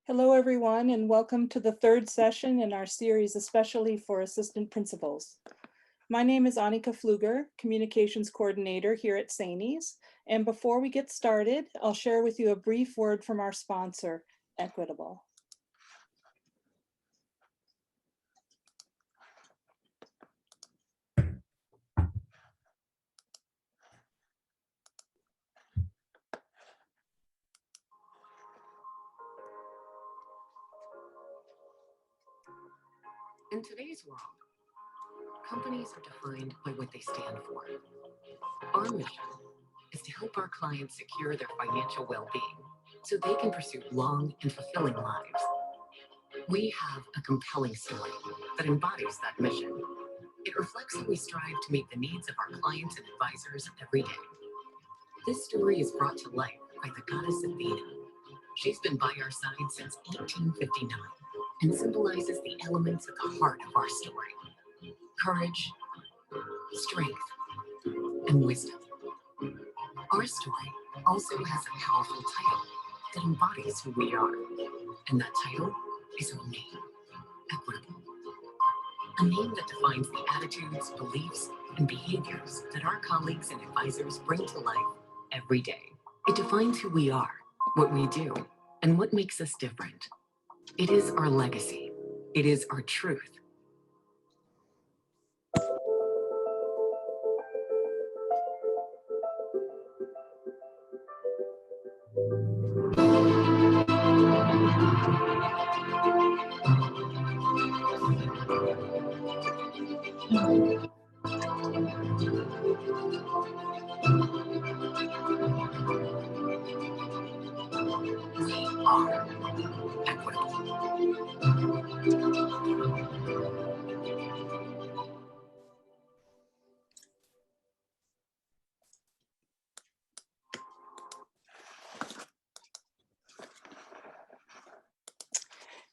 Hello, everyone, and welcome to the third session in our series, especially for assistant principals. My name is Annika Pfluger, Communications Coordinator here at Slavney's. And before we get started, I'll share with you a brief word from our sponsor, Equitable. In today's world, companies are defined by what they stand for. Our mission is to help our clients secure their financial well-being so they can pursue long and fulfilling lives. We have a compelling story that embodies that mission. It reflects how we strive to meet the needs of our clients and advisors every day. This story is brought to life by the goddess Athena. She's been by our side since 1859 and symbolizes the elements at the heart of our story: courage, strength, and wisdom. Our story also has a powerful title that embodies who we are, and that title is our name, Equitable. A name that defines the attitudes, beliefs, and behaviors that our colleagues and advisors bring to life every day. It defines who we are, what we do, and what makes us different. It is our legacy. It is our truth. We are Equitable.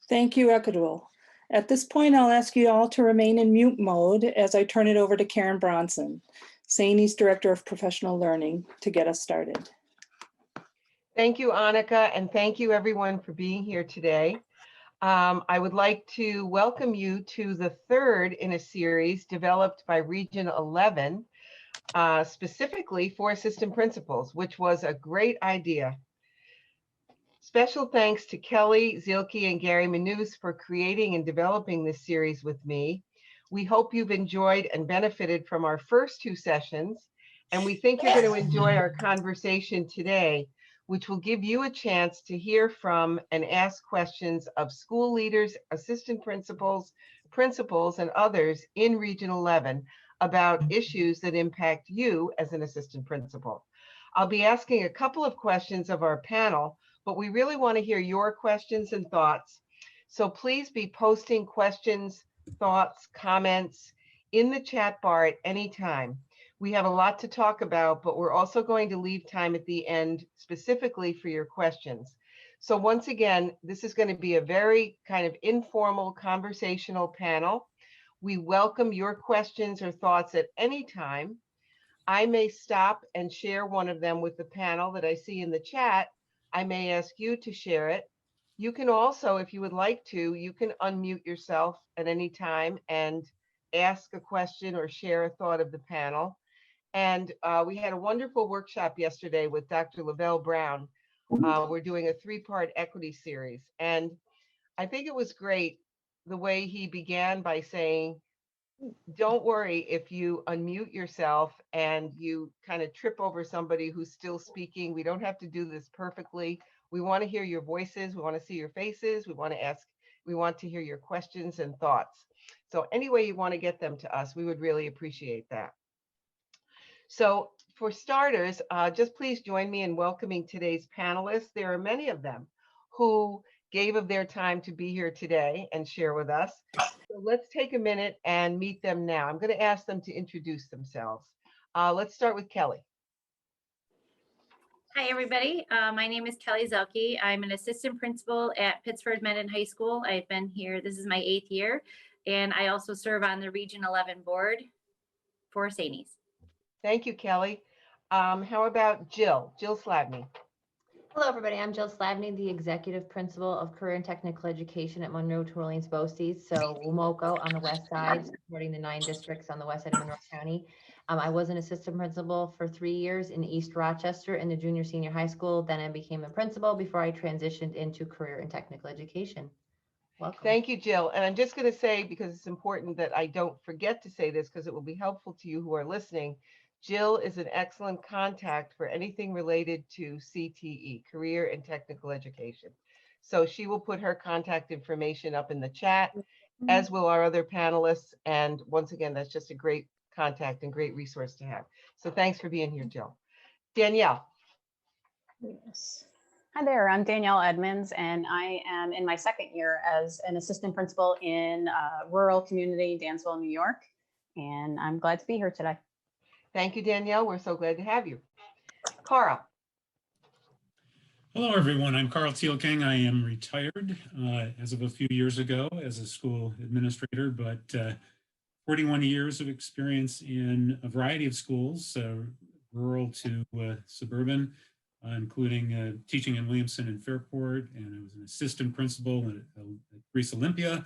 Thank you, Equitable. At this point, I'll ask you all to remain in mute mode as I turn it over to Karen Bronson, Slavney's Director of Professional Learning, to get us started. Thank you, Annika, and thank you everyone for being here today. I would like to welcome you to the third in a series developed by Region 11, specifically for assistant principals, which was a great idea. Special thanks to Kelly Zielke and Gary Manous for creating and developing this series with me. We hope you've enjoyed and benefited from our first two sessions, and we think you're going to enjoy our conversation today, which will give you a chance to hear from and ask questions of school leaders, assistant principals, principals, and others in Region 11 about issues that impact you as an assistant principal. I'll be asking a couple of questions of our panel, but we really want to hear your questions and thoughts. So please be posting questions, thoughts, comments in the chat bar at any time. We have a lot to talk about, but we're also going to leave time at the end specifically for your questions. So once again, this is going to be a very kind of informal conversational panel. We welcome your questions or thoughts at any time. I may stop and share one of them with the panel that I see in the chat. I may ask you to share it. You can also, if you would like to, you can unmute yourself at any time and ask a question or share a thought of the panel. And we had a wonderful workshop yesterday with Dr. Lavelle Brown. We're doing a three-part equity series. And I think it was great the way he began by saying, don't worry if you unmute yourself and you kind of trip over somebody who's still speaking. We don't have to do this perfectly. We want to hear your voices. We want to see your faces. We want to hear your questions and thoughts. So any way you want to get them to us, we would really appreciate that. So for starters, just please join me in welcoming today's panelists. There are many of them who gave of their time to be here today and share with us. So let's take a minute and meet them now. I'm going to ask them to introduce themselves. Let's start with Kelly. Hi, everybody. My name is Kelly Zielke. I'm an assistant principal at Pittsford Mendon High School. I've been here, this is my 8th year, and I also serve on the Region 11 board for Slavney's. Thank you, Kelly. How about Jill Slavney? Hello, everybody. I'm Jill Slavney, the Executive Principal of Career and Technical Education at Monroe to Orleans BOCES. So WMOCO on the west side, supporting the 9 districts on the west side of Monroe County. I was an assistant principal for 3 years in East Rochester in the junior senior high school. Then I became a principal before I transitioned into career and technical education. Welcome. Thank you, Jill. And I'm just going to say, because it's important that I don't forget to say this, because it will be helpful to you who are listening, Jill is an excellent contact for anything related to CTE, Career and Technical Education. So she will put her contact information up in the chat, as will our other panelists. And once again, that's just a great contact and great resource to have. So thanks for being here, Jill. Danielle. Yes. Hi there, I'm Danielle Edmonds, and I am in my 2nd year as an assistant principal in rural community, Dansville, New York, and I'm glad to be here today. Thank you, Danielle. We're so glad to have you. Carl. Hello, everyone. I'm Carl Thielking. I am retired as of a few years ago as a school administrator, but 41 years of experience in a variety of schools, rural to suburban, including teaching in Williamson and Fairport, and I was an assistant principal at Greece Olympia,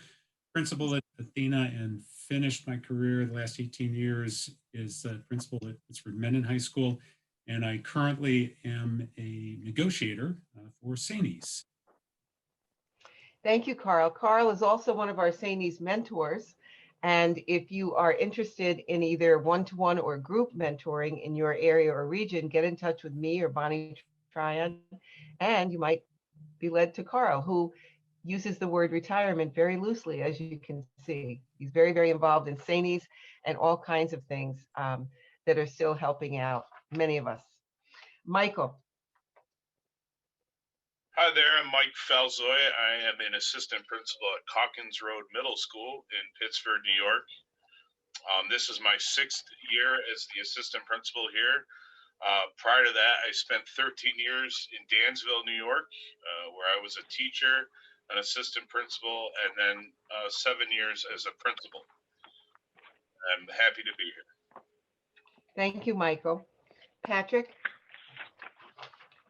principal at Athena, and finished my career the last 18 years as principal at Pittsford Mendon High School, and I currently am a negotiator for SANES. Thank you, Carl. Carl is also one of our SANES mentors. And if you are interested in either one-to-one or group mentoring in your area or region, get in touch with me or Bonnie Tryon, and you might be led to Carl, who uses the word retirement very loosely, as you can see. He's very, very involved in SANES and all kinds of things that are still helping out many of us. Michael. Hi there, I'm Mike Falzoy. I am an assistant principal at Calkins Road Middle School in Pittsford, New York. This is my 6th year as the assistant principal here. Prior to that, I spent 13 years in Dansville, New York, where I was a teacher, an assistant principal, and then 7 years as a principal. I'm happy to be here. Thank you, Michael. Patrick.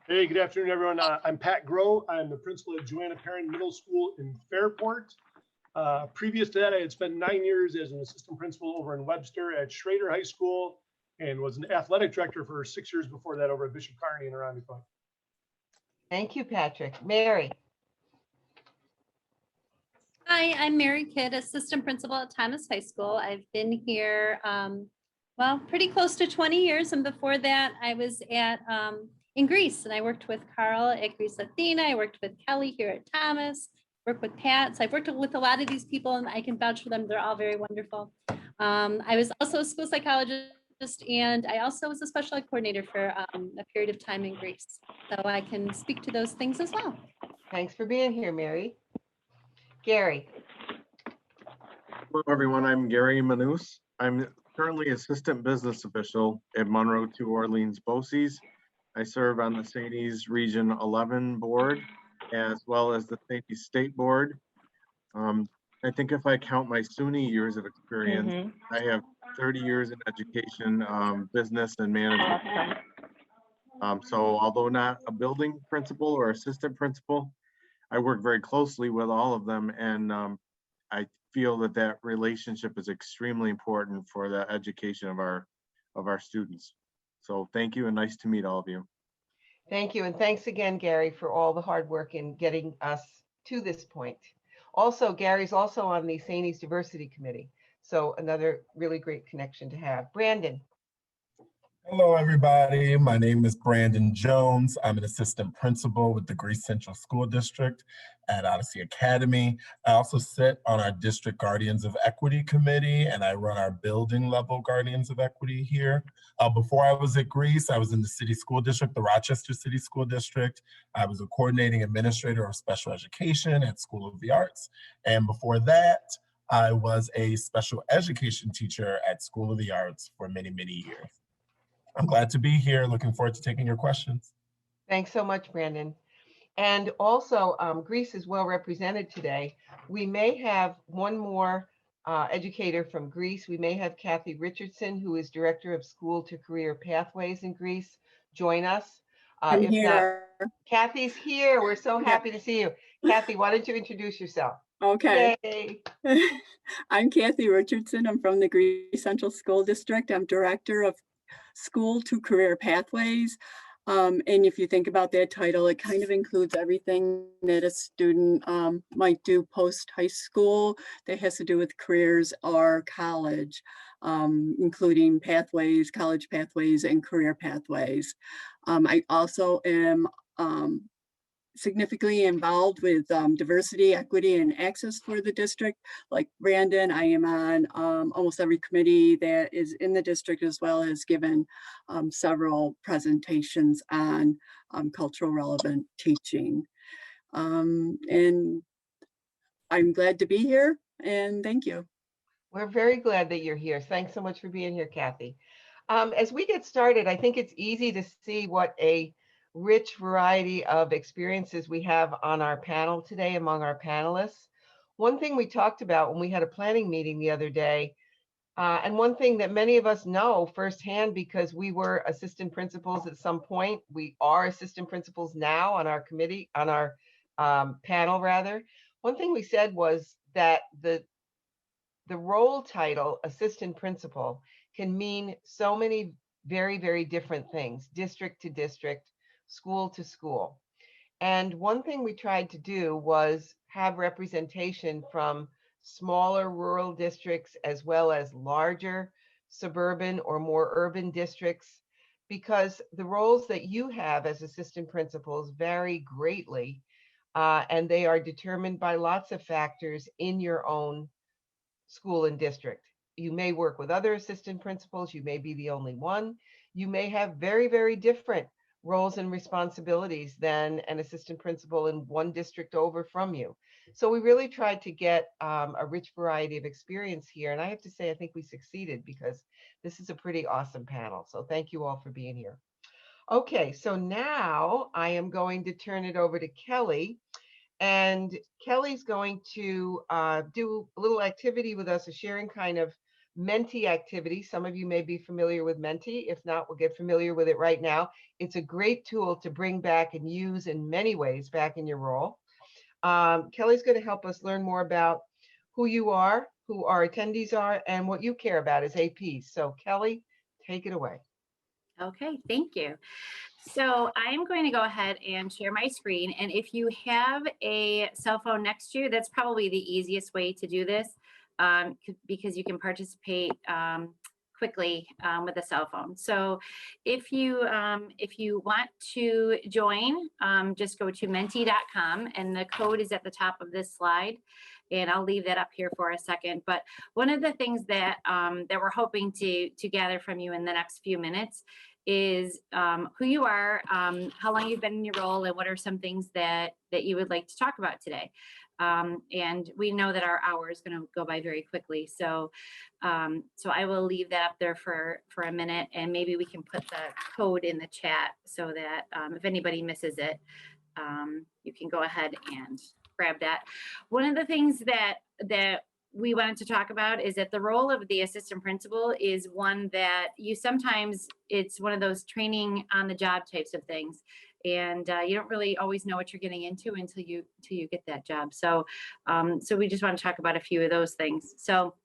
Hey, good afternoon, everyone. I'm Pat Groh. I'm the principal at Joanna Perrin Middle School in Fairport. Previous to that, I had spent 9 years as an assistant principal over in Webster at Schrader High School and was an athletic director for 6 years before that over at Bishop Kearney and around the. Thank you, Patrick. Mary. Hi, I'm Mary Kidd, assistant principal at Thomas High School. I've been here, well, pretty close to 20 years. And before that, I was at in Greece, and I worked with Carl at Greece Athena. I worked with Kelly here at Thomas, worked with Pat. So I've worked with a lot of these people, and I can vouch for them. They're all very wonderful. I was also a school psychologist, and I also was a special ed coordinator for a period of time in Greece. So I can speak to those things as well. Thanks for being here, Mary. Gary. Hello, everyone. I'm Gary Manus. I'm currently assistant business official at Monroe to Orleans BOCES. I serve on the SANES Region 11 board, as well as the SANES State Board. I think if I count my SUNY years of experience, I have 30 years in education, business and management. So although not a building principal or assistant principal, I work very closely with all of them, and I feel that that relationship is extremely important for the education of our students. So thank you, and nice to meet all of you. Thank you, and thanks again, Gary, for all the hard work in getting us to this point. Also, Gary's also on the SANES Diversity Committee, so another really great connection to have. Brandon. Hello, everybody. My name is Brandon Jones. I'm an assistant principal with the Greece Central School District at Odyssey Academy. I also sit on our District Guardians of Equity Committee, and I run our building level Guardians of Equity here. Before I was at Greece, I was in the city school district, the Rochester City School District. I was a coordinating administrator of special education at School of the Arts. And before that, I was a special education teacher at School of the Arts for many, many years. I'm glad to be here. Looking forward to taking your questions. Thanks so much, Brandon. And also, Greece is well represented today. We may have one more educator from Greece. We may have Kathy Richardson, who is Director of School to Career Pathways in Greece, join us. I'm here. Kathy's here. We're so Yeah. happy to see you. Kathy, why don't you introduce yourself? Okay. Yay. I'm Kathy Richardson. I'm from the Greece Central School District. I'm Director of School to Career Pathways. And if you think about that title, it kind of includes everything that a student might do post high school that has to do with careers or college, including pathways, college pathways, and career pathways. I also am significantly involved with diversity, equity, and access for the district. Like Brandon, I am on almost every committee that is in the district, as well as given several presentations on cultural relevant teaching. And I'm glad to be here, and thank you. We're very glad that you're here. Thanks so much for being here, Kathy. As we get started, I think it's easy to see what a rich variety of experiences we have on our panel today among our panelists. One thing we talked about when we had a planning meeting the other day, and one thing that many of us know firsthand because we were assistant principals at some point, we are assistant principals now on our committee, on our panel rather. One thing we said was that the role title, assistant principal, can mean so many very, very different things, district to district, school to school. And one thing we tried to do was have representation from smaller rural districts as well as larger suburban or more urban districts, because the roles that you have as assistant principals vary greatly, and they are determined by lots of factors in your own school and district. You may work with other assistant principals. You may be the only one. You may have very, very different roles and responsibilities than an assistant principal in one district over from you. So we really tried to get a rich variety of experience here. And I have to say, I think we succeeded because this is a pretty awesome panel. So thank you all for being here. Okay, so now I am going to turn it over to Kelly. And Kelly's going to do a little activity with us, a sharing kind of Menti activity. Some of you may be familiar with Menti. If not, we'll get familiar with it right now. It's a great tool to bring back and use in many ways back in your role. Kelly's going to help us learn more about who you are, who our attendees are, and what you care about as APs. So Kelly, take it away. Okay, thank you. So I'm going to go ahead and share my screen. And if you have a cell phone next to you, that's probably the easiest way to do this because you can participate quickly with a cell phone. So if you want to join, just go to menti.com and the code is at the top of this slide. And I'll leave that up here for a second. But one of the things that that we're hoping to gather from you in the next few minutes is who you are, how long you've been in your role, and what are some things that you would like to talk about today. And we know that our hour is going to go by very quickly. So I will leave that up there for a minute, and maybe we can put the code in the chat so that if anybody misses it, you can go ahead and grab that. One of the things that we wanted to talk about is that the role of the assistant principal is one that you sometimes, it's one of those training on the job types of things. And you don't really always know what you're getting into until you get that job. So we just want to talk about a few of those things. So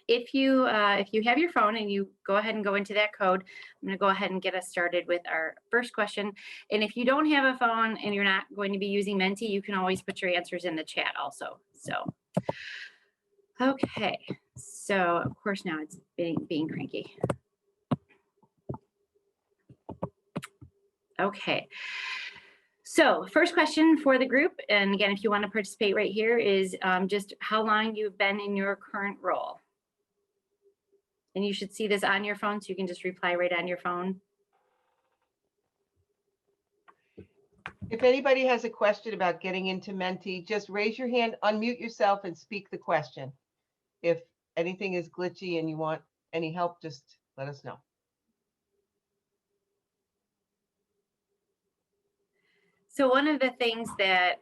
if you have your phone and you go ahead and go into that code, I'm going to go ahead and get us started with our first question. And if you don't have a phone and you're not going to be using Menti, you can always put your answers in the chat also. So, okay. So of course now it's being cranky. Okay. So first question for the group, and again, if you want to participate right here, is just how long you've been in your current role. And you should see this on your phone, so you can just reply right on your phone. If anybody has a question about getting into Menti, just raise your hand, unmute yourself, and speak the question. If anything is glitchy and you want any help, just let us know. So one of the things that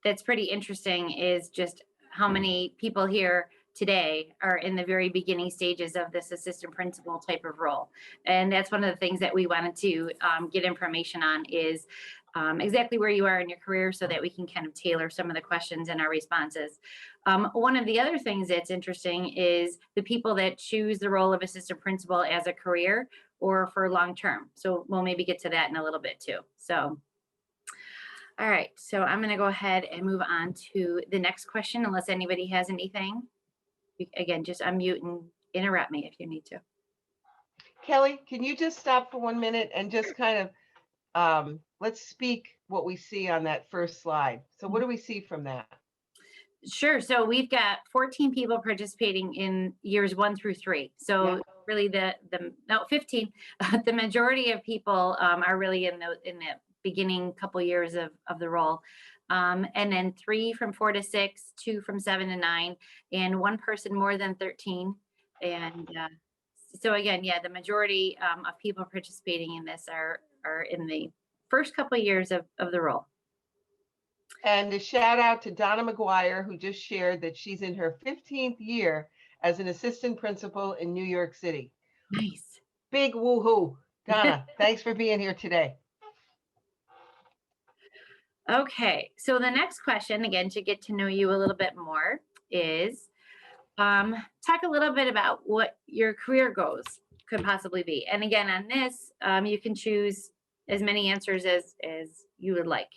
that's pretty interesting is just how many people here today are in the very beginning stages of this assistant principal type of role. And that's one of the things that we wanted to get information on is exactly where you are in your career so that we can kind of tailor some of the questions and our responses. One of the other things that's interesting is the people that choose the role of assistant principal as a career or for long-term. So we'll maybe get to that in a little bit too. So, all right, so I'm gonna go ahead and move on to the next question unless anybody has anything. Again, just unmute and interrupt me if you need to. Kelly, can you just stop for 1 minute and just kind of, let's speak what we see on that first slide. So what do we see from that? Sure. So we've got 14 people participating in years 1 through 3. So Yeah. really no, 15, the majority of people are really in the beginning couple years of the role. And then 3 from 4 to 6, 2 from 7 to 9, and 1 person more than 13. And so again, yeah, the majority of people participating in this are in the first couple of years of the role. And a shout out to Donna McGuire, who just shared that she's in her 15th year as an assistant principal in New York City. Nice. Big woohoo. Donna, thanks for being here today. Okay, so the next question, again, to get to know you a little bit more is talk a little bit about what your career goals could possibly be. And again, on this, you can choose as many answers as you would like.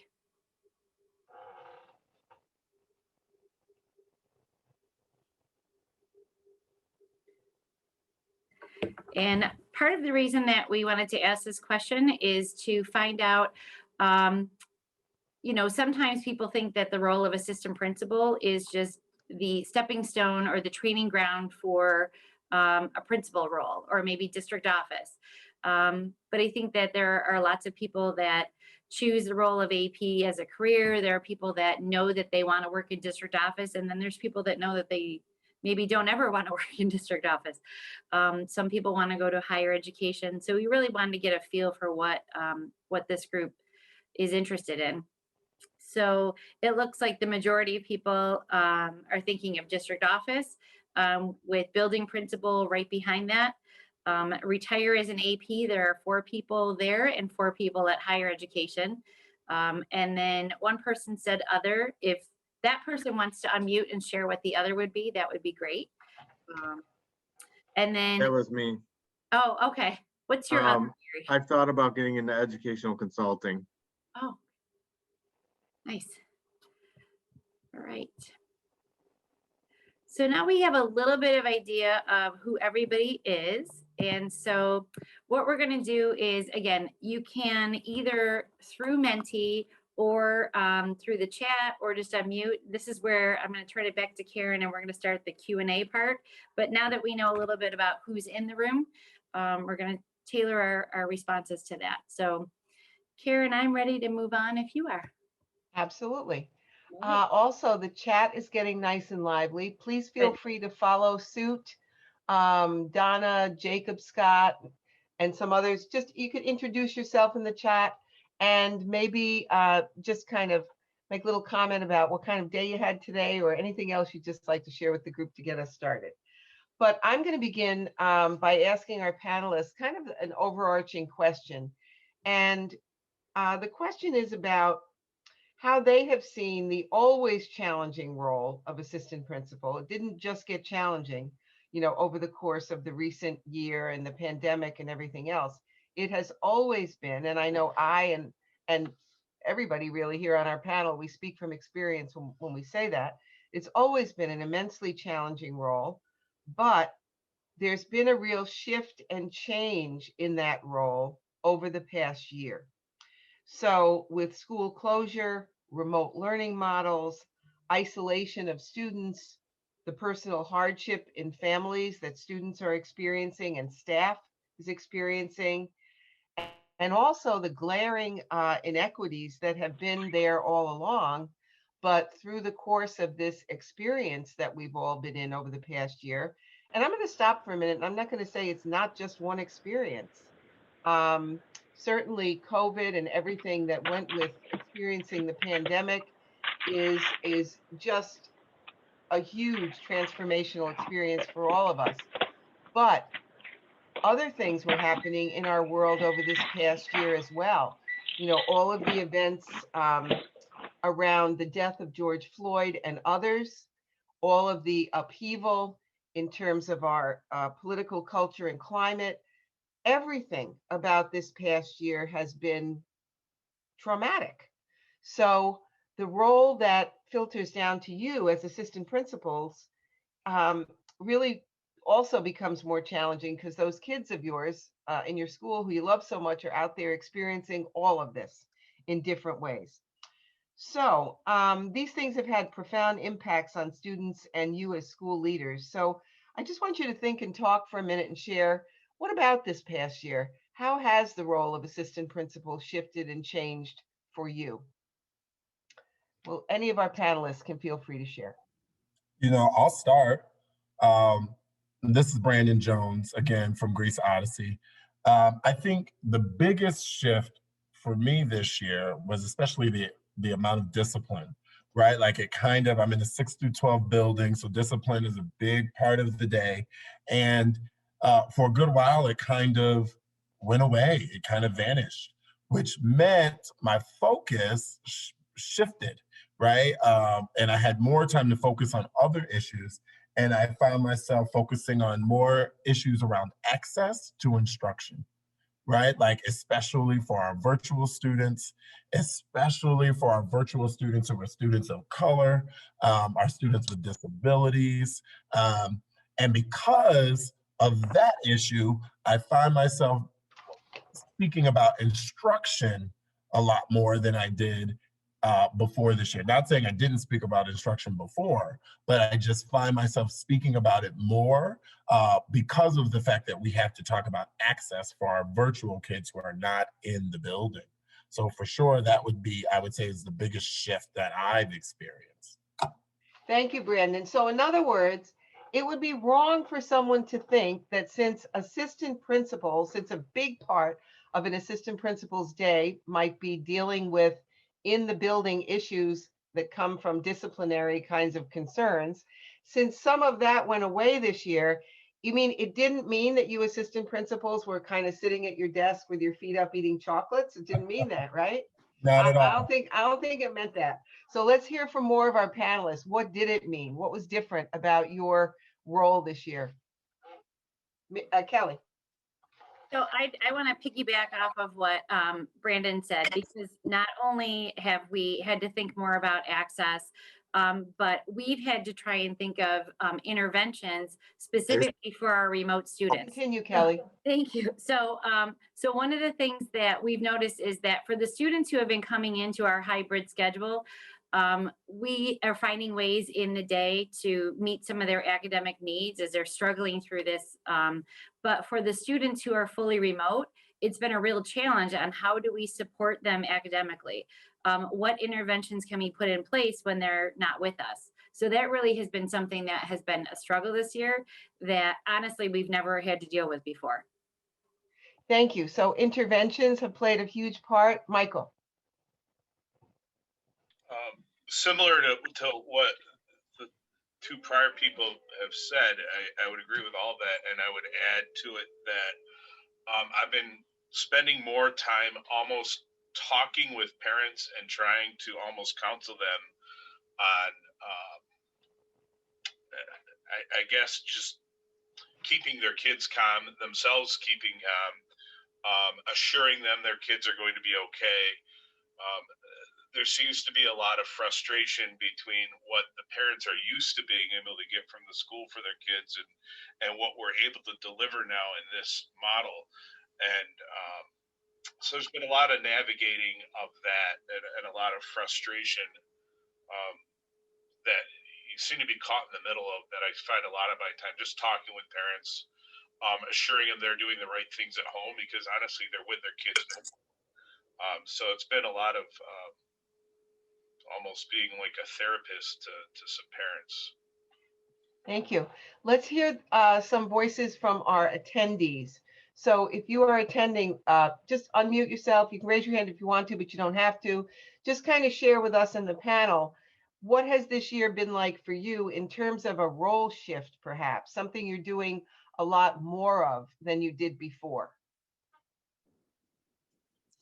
And part of the reason that we wanted to ask this question is to find out, you know, sometimes people think that the role of assistant principal is just the stepping stone or the training ground for a principal role or maybe district office. But I think that there are lots of people that choose the role of AP as a career. There are people that know that they want to work in district office, and then there's people that know that they maybe don't ever want to work in district office. Some people want to go to higher education. So we really wanted to get a feel for what this group is interested in. So it looks like the majority of people are thinking of district office with building principal right behind that. Retire as an AP, there are 4 people there and 4 people at higher education. And then 1 person said other. If that person wants to unmute and share what the other would be, that would be great. And then That was me. Oh, okay. What's your other theory? I've thought about getting into educational consulting. Oh, nice. All right. So now we have a little bit of idea of who everybody is. And so what we're going to do is, again, you can either through Menti or through the chat or just unmute. This is where I'm going to turn it back to Karen and we're going to start the Q&A part. But now that we know a little bit about who's in the room, we're going to tailor our responses to that. So Karen, I'm ready to move on if you are. Absolutely. Also, the chat is getting nice and lively. Please feel free to follow suit. Donna, Jacob Scott, and some others. Just you could introduce yourself in the chat and maybe just kind of make a little comment about what kind of day you had today or anything else you'd just like to share with the group to get us started. But I'm going to begin by asking our panelists kind of an overarching question. And the question is about how they have seen the always challenging role of assistant principal. It didn't just get challenging, you know, over the course of the recent year and the pandemic and everything else. It has always been, and I know I and everybody really here on our panel, we speak from experience when we say that, it's always been an immensely challenging role, but there's been a real shift and change in that role over the past year. So with school closure, remote learning models, isolation of students, the personal hardship in families that students are experiencing and staff is experiencing, and also the glaring inequities that have been there all along, but through the course of this experience that we've all been in over the past year. And I'm going to stop for a minute. And I'm not going to say it's not just one experience. Certainly COVID and everything that went with experiencing the pandemic is just a huge transformational experience for all of us. But other things were happening in our world over this past year as well. You know, all of the events around the death of George Floyd and others, all of the upheaval in terms of our political culture and climate, everything about this past year has been traumatic. So the role that filters down to you as assistant principals really also becomes more challenging, because those kids of yours in your school who you love so much are out there experiencing all of this in different ways. So these things have had profound impacts on students and you as school leaders. So I just want you to think and talk for a minute and share, what about this past year? How has the role of assistant principal shifted and changed for you? Well, any of our panelists can feel free to share. You know, I'll start. This is Brandon Jones, again, from Greece Odyssey. I think the biggest shift for me this year was especially the amount of discipline, right? Like it kind of, I'm in a 6 through 12 building, so discipline is a big part of the day. And for a good while, it kind of went away. It kind of vanished, which meant my focus shifted, right? And I had more time to focus on other issues. And I found myself focusing on more issues around access to instruction, right? Like, especially for our virtual students, especially for our virtual students who are students of color, our students with disabilities. And because of that issue, I find myself speaking about instruction a lot more than I did before this year. Not saying I didn't speak about instruction before, but I just find myself speaking about it more because of the fact that we have to talk about access for our virtual kids who are not in the building. So for sure, that would be, I would say, is the biggest shift that I've experienced. Thank you, Brandon. So in other words, it would be wrong for someone to think that since assistant principals, since a big part of an assistant principal's day might be dealing with in the building issues that come from disciplinary kinds of concerns, since some of that went away this year, you mean it didn't mean that you assistant principals were kind of sitting at your desk with your feet up eating chocolates? It didn't mean that, right? Not at all. I don't think it meant that. So let's hear from more of our panelists. What did it mean? What was different about your role this year? Kelly. So I want to piggyback off of what Brandon said, because not only have we had to think more about access, but we've had to try and think of interventions specifically for our remote students. Continue, Kelly. Thank you. So, so one of the things that we've noticed is that for the students who have been coming into our hybrid schedule, we are finding ways in the day to meet some of their academic needs as they're struggling through this. But for the students who are fully remote, it's been a real challenge on how do we support them academically? What interventions can we put in place when they're not with us? So that really has been something that has been a struggle this year that honestly we've never had to deal with before. Thank you. So interventions have played a huge part. Michael. Similar to what the two prior people have said, I would agree with all that, and I would add to it that I've been spending more time almost talking with parents and trying to almost counsel them on, I guess, just keeping their kids calm, themselves keeping calm, assuring them their kids are going to be okay. There seems to be a lot of frustration between what the parents are used to being able to get from the school for their kids and what we're able to deliver now in this model. And so there's been a lot of navigating of that and a lot of frustration that you seem to be caught in the middle of, that I find a lot of my time just talking with parents, assuring them they're doing the right things at home, because honestly, they're with their kids. So it's been a lot of almost being like a therapist to some parents. Thank you. Let's hear some voices from our attendees. So if you are attending, just unmute yourself. You can raise your hand if you want to, but you don't have to. Just kind of share with us in the panel, what has this year been like for you in terms of a role shift, perhaps something you're doing a lot more of than you did before?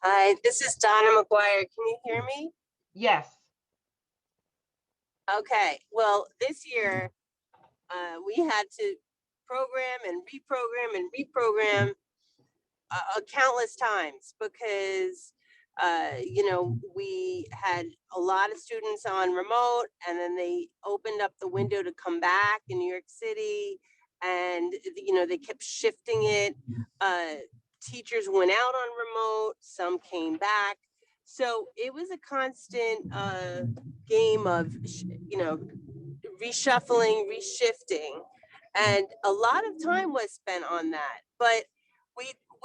Hi, this is Donna McGuire. Can you hear me? Yes. Okay, well, this year we had to program and reprogram countless times because, we had a lot of students on remote, and then they opened up the window to come back in New York City, and, they kept shifting it. Teachers went out on remote, some came back. So it was a constant game of, reshuffling, reshifting. And a lot of time was spent on that. But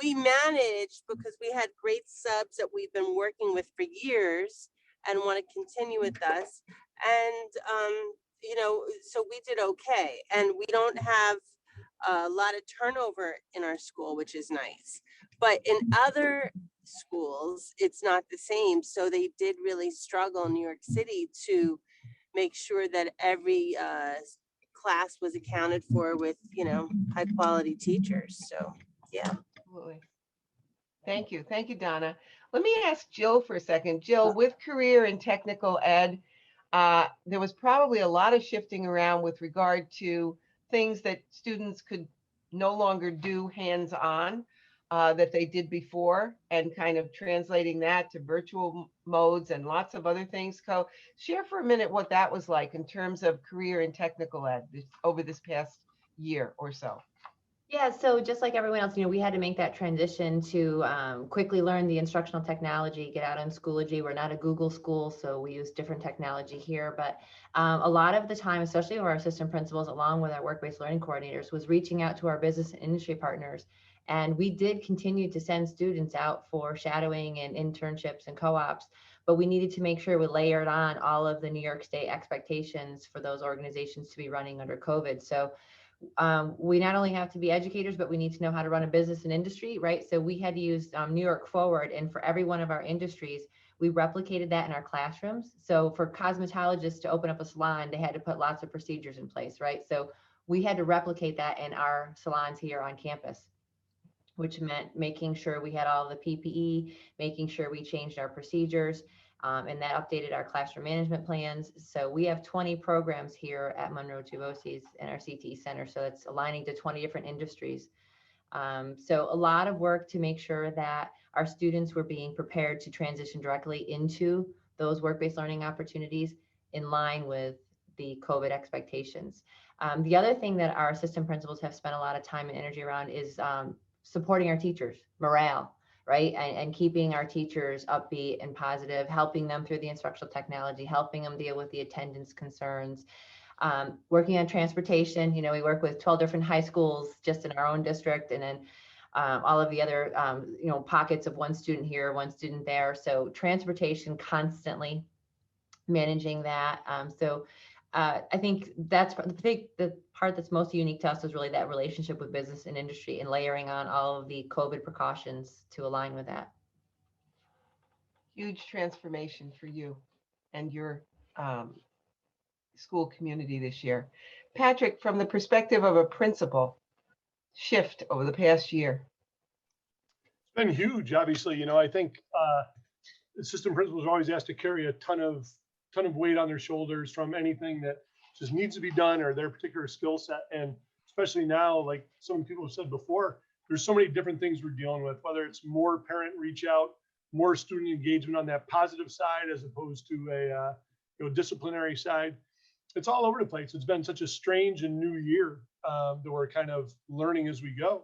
we managed because we had great subs that we've been working with for years and want to continue with us. And, so we did okay. And we don't have a lot of turnover in our school, which is nice. But in other schools, it's not the same. So they did really struggle in New York City to make sure that every class was accounted for with, high quality teachers. So, yeah. Absolutely. Thank you. Thank you, Donna. Let me ask Jill for a second. Jill, with career and technical ed, there was probably a lot of shifting around with regard to things that students could no longer do hands-on that they did before, and kind of translating that to virtual modes and lots of other things. Share for a minute what that was like in terms of career and technical ed over this past year or so. Yeah, so just like everyone else, we had to make that transition to quickly learn the instructional technology, get out on Schoology. We're not a Google school, so we use different technology here. But a lot of the time, especially with our assistant principals, along with our work-based learning coordinators, was reaching out to our business and industry partners. And we did continue to send students out for shadowing and internships and co-ops, but we needed to make sure we layered on all of the New York State expectations for those organizations to be running under COVID. So we not only have to be educators, but we need to know how to run a business and industry, right? So we had to use New York Forward, and for every one of our industries, we replicated that in our classrooms. So for cosmetologists to open up a salon, they had to put lots of procedures in place, right? So we had to replicate that in our salons here on campus, which meant making sure we had all the PPE, making sure we changed our procedures, and that updated our classroom management plans. So we have 20 programs here at Monroe Two BOCES in our CTE center. So it's aligning to 20 different industries. So a lot of work to make sure that our students were being prepared to transition directly into those work-based learning opportunities in line with the COVID expectations. The other thing that our assistant principals have spent a lot of time and energy around is supporting our teachers, morale, right? And keeping our teachers upbeat and positive, helping them through the instructional technology, helping them deal with the attendance concerns, working on transportation. We work with 12 different high schools just in our own district, and then all of the other, pockets of one student here, one student there. So transportation, constantly managing that. I think the part that's most unique to us is really that relationship with business and industry, and layering on all of the COVID precautions to align with that. Huge transformation for you and your school community this year. Patrick, from the perspective of a principal, shift over the past year. It's been huge, obviously. I think assistant principals are always asked to carry a ton of weight on their shoulders from anything that just needs to be done or their particular skill set. And especially now, like some people have said before, there's so many different things we're dealing with, whether it's more parent reach out, more student engagement on that positive side, as opposed to a disciplinary side. It's all over the place. It's been such a strange and new year that we're kind of learning as we go.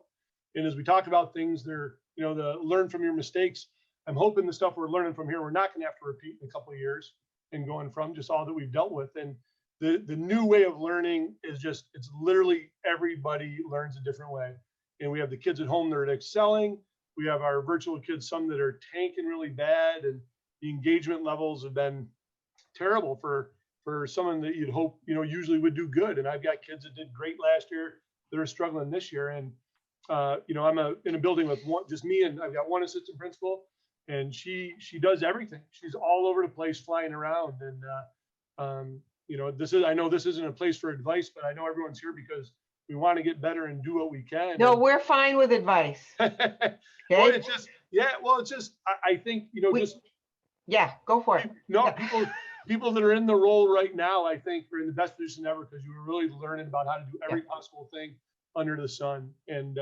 And as we talk about things, the learn from your mistakes. I'm hoping the stuff we're learning from here, we're not going to have to repeat in a couple of years, and going from just all that we've dealt with. And the new way of learning is it's literally everybody learns a different way. And we have the kids at home that are excelling. We have our virtual kids, some that are tanking really bad, and the engagement levels have been terrible for someone that you'd hope, usually would do good. And I've got kids that did great last year that are struggling this year. And, I'm in a building with just me, and I've got one assistant principal, and she does everything. She's all over the place, flying around. And You know, I know this isn't a place for advice, but I know everyone's here because we want to get better and do what we can. No, we're fine with advice. Well, Okay? it's just, yeah, well, it's just, I think, you know, Yeah, go for it. no, Yeah. people that are in the role right now, I think are in the best position ever because you were really learning about how to do every possible thing under the sun. And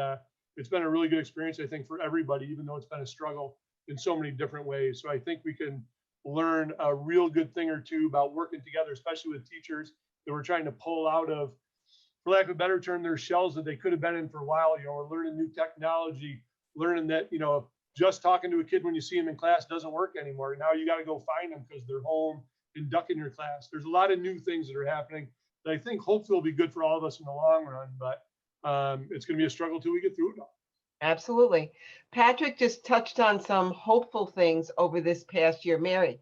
it's been a really good experience, I think, for everybody, even though it's been a struggle in so many different ways. So I think we can learn a real good thing or two about working together, especially with teachers that we're trying to pull out of, for lack of a better term, their shells that they could have been in for a while. You know, we're learning new technology, learning that, you know, just talking to a kid when you see him in class doesn't work anymore. Now you got to go find them because they're home and ducking your class. There's a lot of new things that are happening that I think hopefully will be good for all of us in the long run, but it's going to be a struggle till we get through it all. Absolutely. Patrick just touched on some hopeful things over this past year. Mary.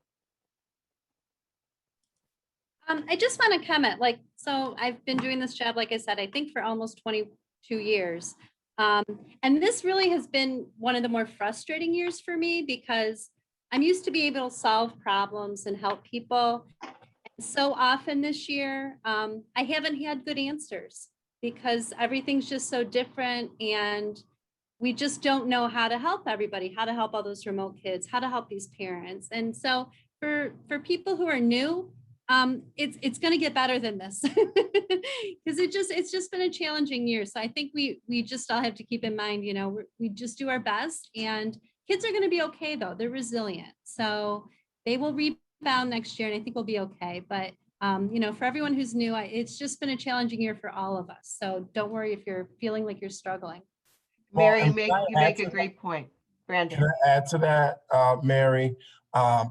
I just want to comment, like, so I've been doing this job, like I said, I think for almost 22 years. And this really has been one of the more frustrating years for me because I'm used to be able to solve problems and help people. And so often this year, I haven't had good answers because everything's just so different and we just don't know how to help everybody, how to help all those remote kids, how to help these parents. And so for people who are new, it's going to get better than this because it's just been a challenging year. So I think we just all have to keep in mind, you know, we just do our best and kids are going to be okay though. They're resilient. So they will rebound next year and I think we'll be okay. But, you know, for everyone who's new, it's just been a challenging year for all of us. So don't worry if you're feeling like you're struggling. Mary, you make a great point. Brandon. Can I add to that, Mary?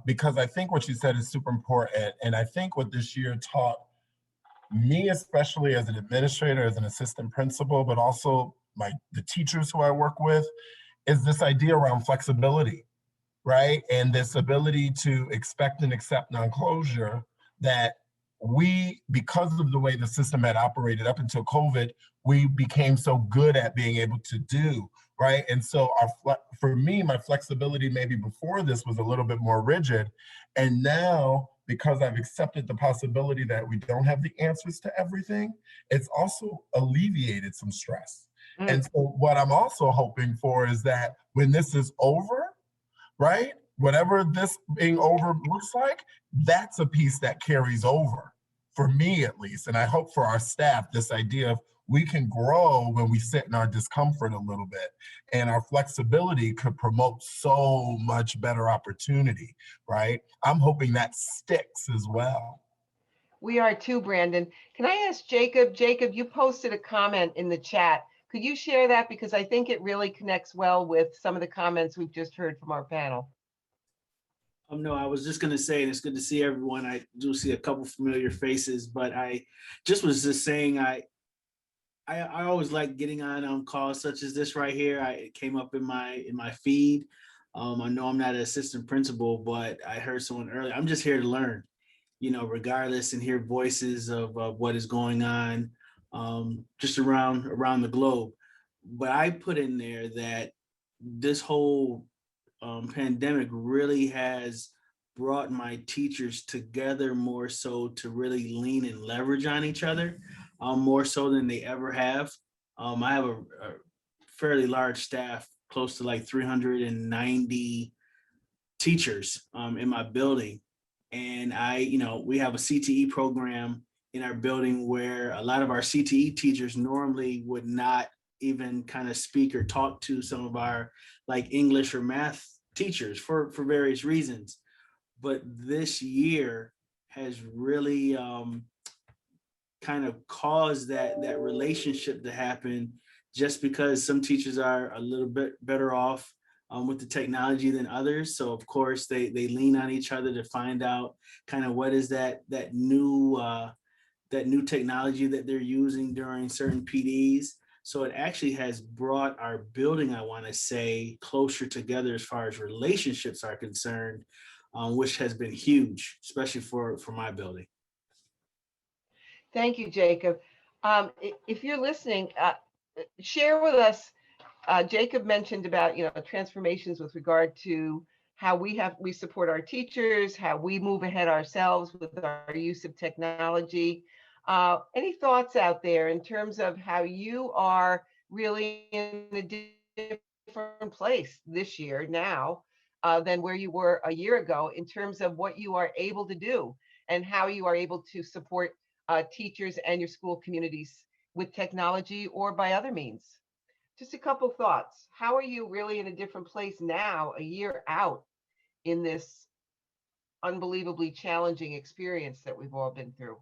Because I think what you said is super important. And I think what this year taught me, especially as an administrator, as an assistant principal, but also the teachers who I work with, is this idea around flexibility, right? And this ability to expect and accept non-closure that we, because of the way the system had operated up until COVID, we became so good at being able to do, right? And so for me, my flexibility maybe before this was a little bit more rigid. And now, because I've accepted the possibility that we don't have the answers to everything, it's also alleviated some stress. And so what I'm also hoping for is that when this is over, right? Whatever this being over looks like, that's a piece that carries over, for me at least. And I hope for our staff, this idea of we can grow when we sit in our discomfort a little bit, and our flexibility could promote so much better opportunity, right? I'm hoping that sticks as well. We are too, Brandon. Can I ask Jacob? Jacob, you posted a comment in the chat. Could you share that? Because I think it really connects well with some of the comments we've just heard from our panel. No, I was just going to say, and it's good to see everyone. I do see a couple familiar faces, but I just was just saying, I always like getting on calls such as this right here. It came up in my feed. I know I'm not an assistant principal, but I heard someone earlier. I'm just here to learn, you know, regardless, and hear voices of what is going on just around the globe. But I put in there that this whole pandemic really has brought my teachers together more so to really lean and leverage on each other more so than they ever have. I have a fairly large staff, close to like 390 teachers in my building. And we have a CTE program in our building where a lot of our CTE teachers normally would not even kind of speak or talk to some of our like English or math teachers for various reasons. But this year has really kind of caused that relationship to happen, just because some teachers are a little bit better off with the technology than others. So of course they lean on each other to find out kind of what is that new technology that they're using during certain PDs. So it actually has brought our building, I want to say, closer together as far as relationships are concerned, which has been huge, especially for my building. Thank you, Jacob. If you're listening, share with us. Jacob mentioned about transformations with regard to how we support our teachers, how we move ahead ourselves with our use of technology. Any thoughts out there in terms of how you are really in a different place this year now than where you were a year ago in terms of what you are able to do and how you are able to support teachers and your school communities with technology or by other means? Just a couple thoughts. How are you really in a different place now, a year out, in this unbelievably challenging experience that we've all been through?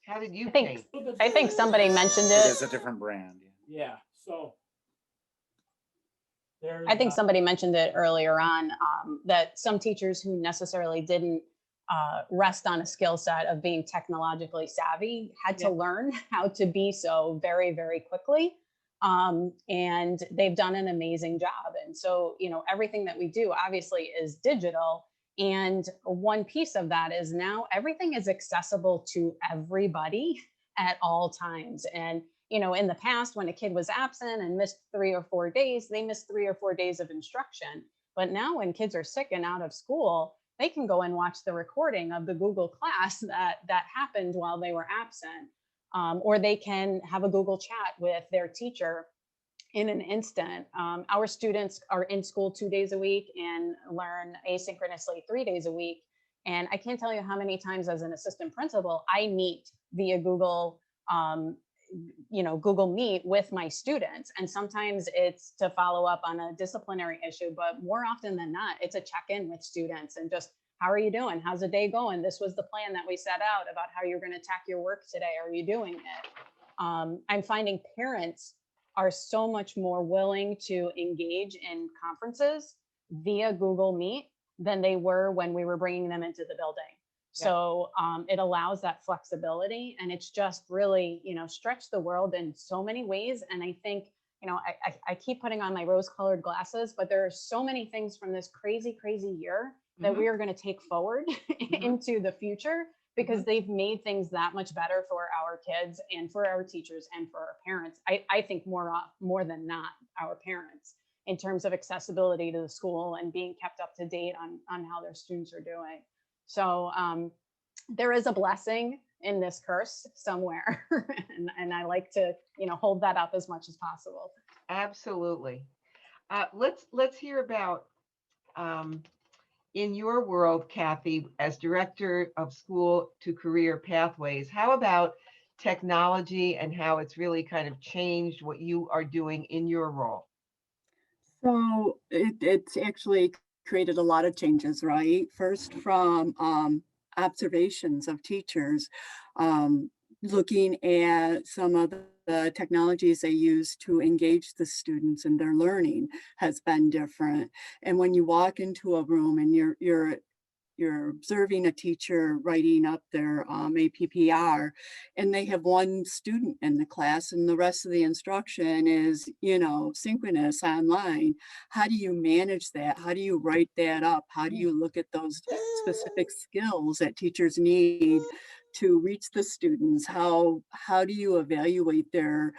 How did you change? I think somebody mentioned It it. is a different brand. Yeah, so. There's, I think somebody mentioned it earlier on, that some teachers who necessarily didn't rest on a skill set of being technologically savvy had to learn how to be so very, very quickly. And they've done an amazing job. And so, you know, everything that we do obviously is digital. And one piece of that is now everything is accessible to everybody at all times. And you know, in the past, when a kid was absent and missed 3 or 4 days, they missed 3 or 4 days of instruction. But now when kids are sick and out of school, they can go and watch the recording of the Google class that happened while they were absent. Or they can have a Google chat with their teacher in an instant. Our students are in school 2 days a week and learn asynchronously 3 days a week. And I can't tell you how many times as an assistant principal, I meet via Google Google Meet with my students. And sometimes it's to follow up on a disciplinary issue, but more often than not, it's a check-in with students and just, how are you doing? How's the day going? This was the plan that we set out about how you're going to attack your work today. Are you doing it? I'm finding parents are so much more willing to engage in conferences via Google Meet than they were when we were bringing them into the building. So it allows that flexibility, and it's just really, you know, stretched the world in so many ways. And I think, you know, I keep putting on my rose-colored glasses, but there are so many things from this crazy, crazy year that we are going to take forward into the future, because they've made things that much better for our kids and for our teachers and for our parents. I think more than not our parents, in terms of accessibility to the school and being kept up to date on how their students are doing. So there is a blessing in this curse somewhere, and I like to, you know, hold that up as much as possible. Absolutely. Let's hear about in your world, Kathy, as director of school to career pathways. How about technology and how it's really kind of changed what you are doing in your role? So it's actually created a lot of changes, right? First, from observations of teachers, looking at some of the technologies they use to engage the students in their learning has been different. And when you walk into a room and you're observing a teacher writing up their APPR, and they have one student in the class and the rest of the instruction is, you know, synchronous online. How do you manage that? How do you write that up? How do you look at those specific skills that teachers need to reach the students? How do you evaluate their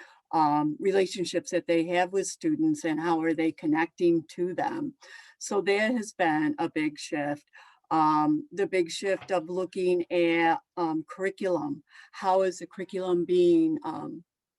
relationships that they have with students, and how are they connecting to them? So that has been a big shift. The big shift of looking at curriculum. How is the curriculum being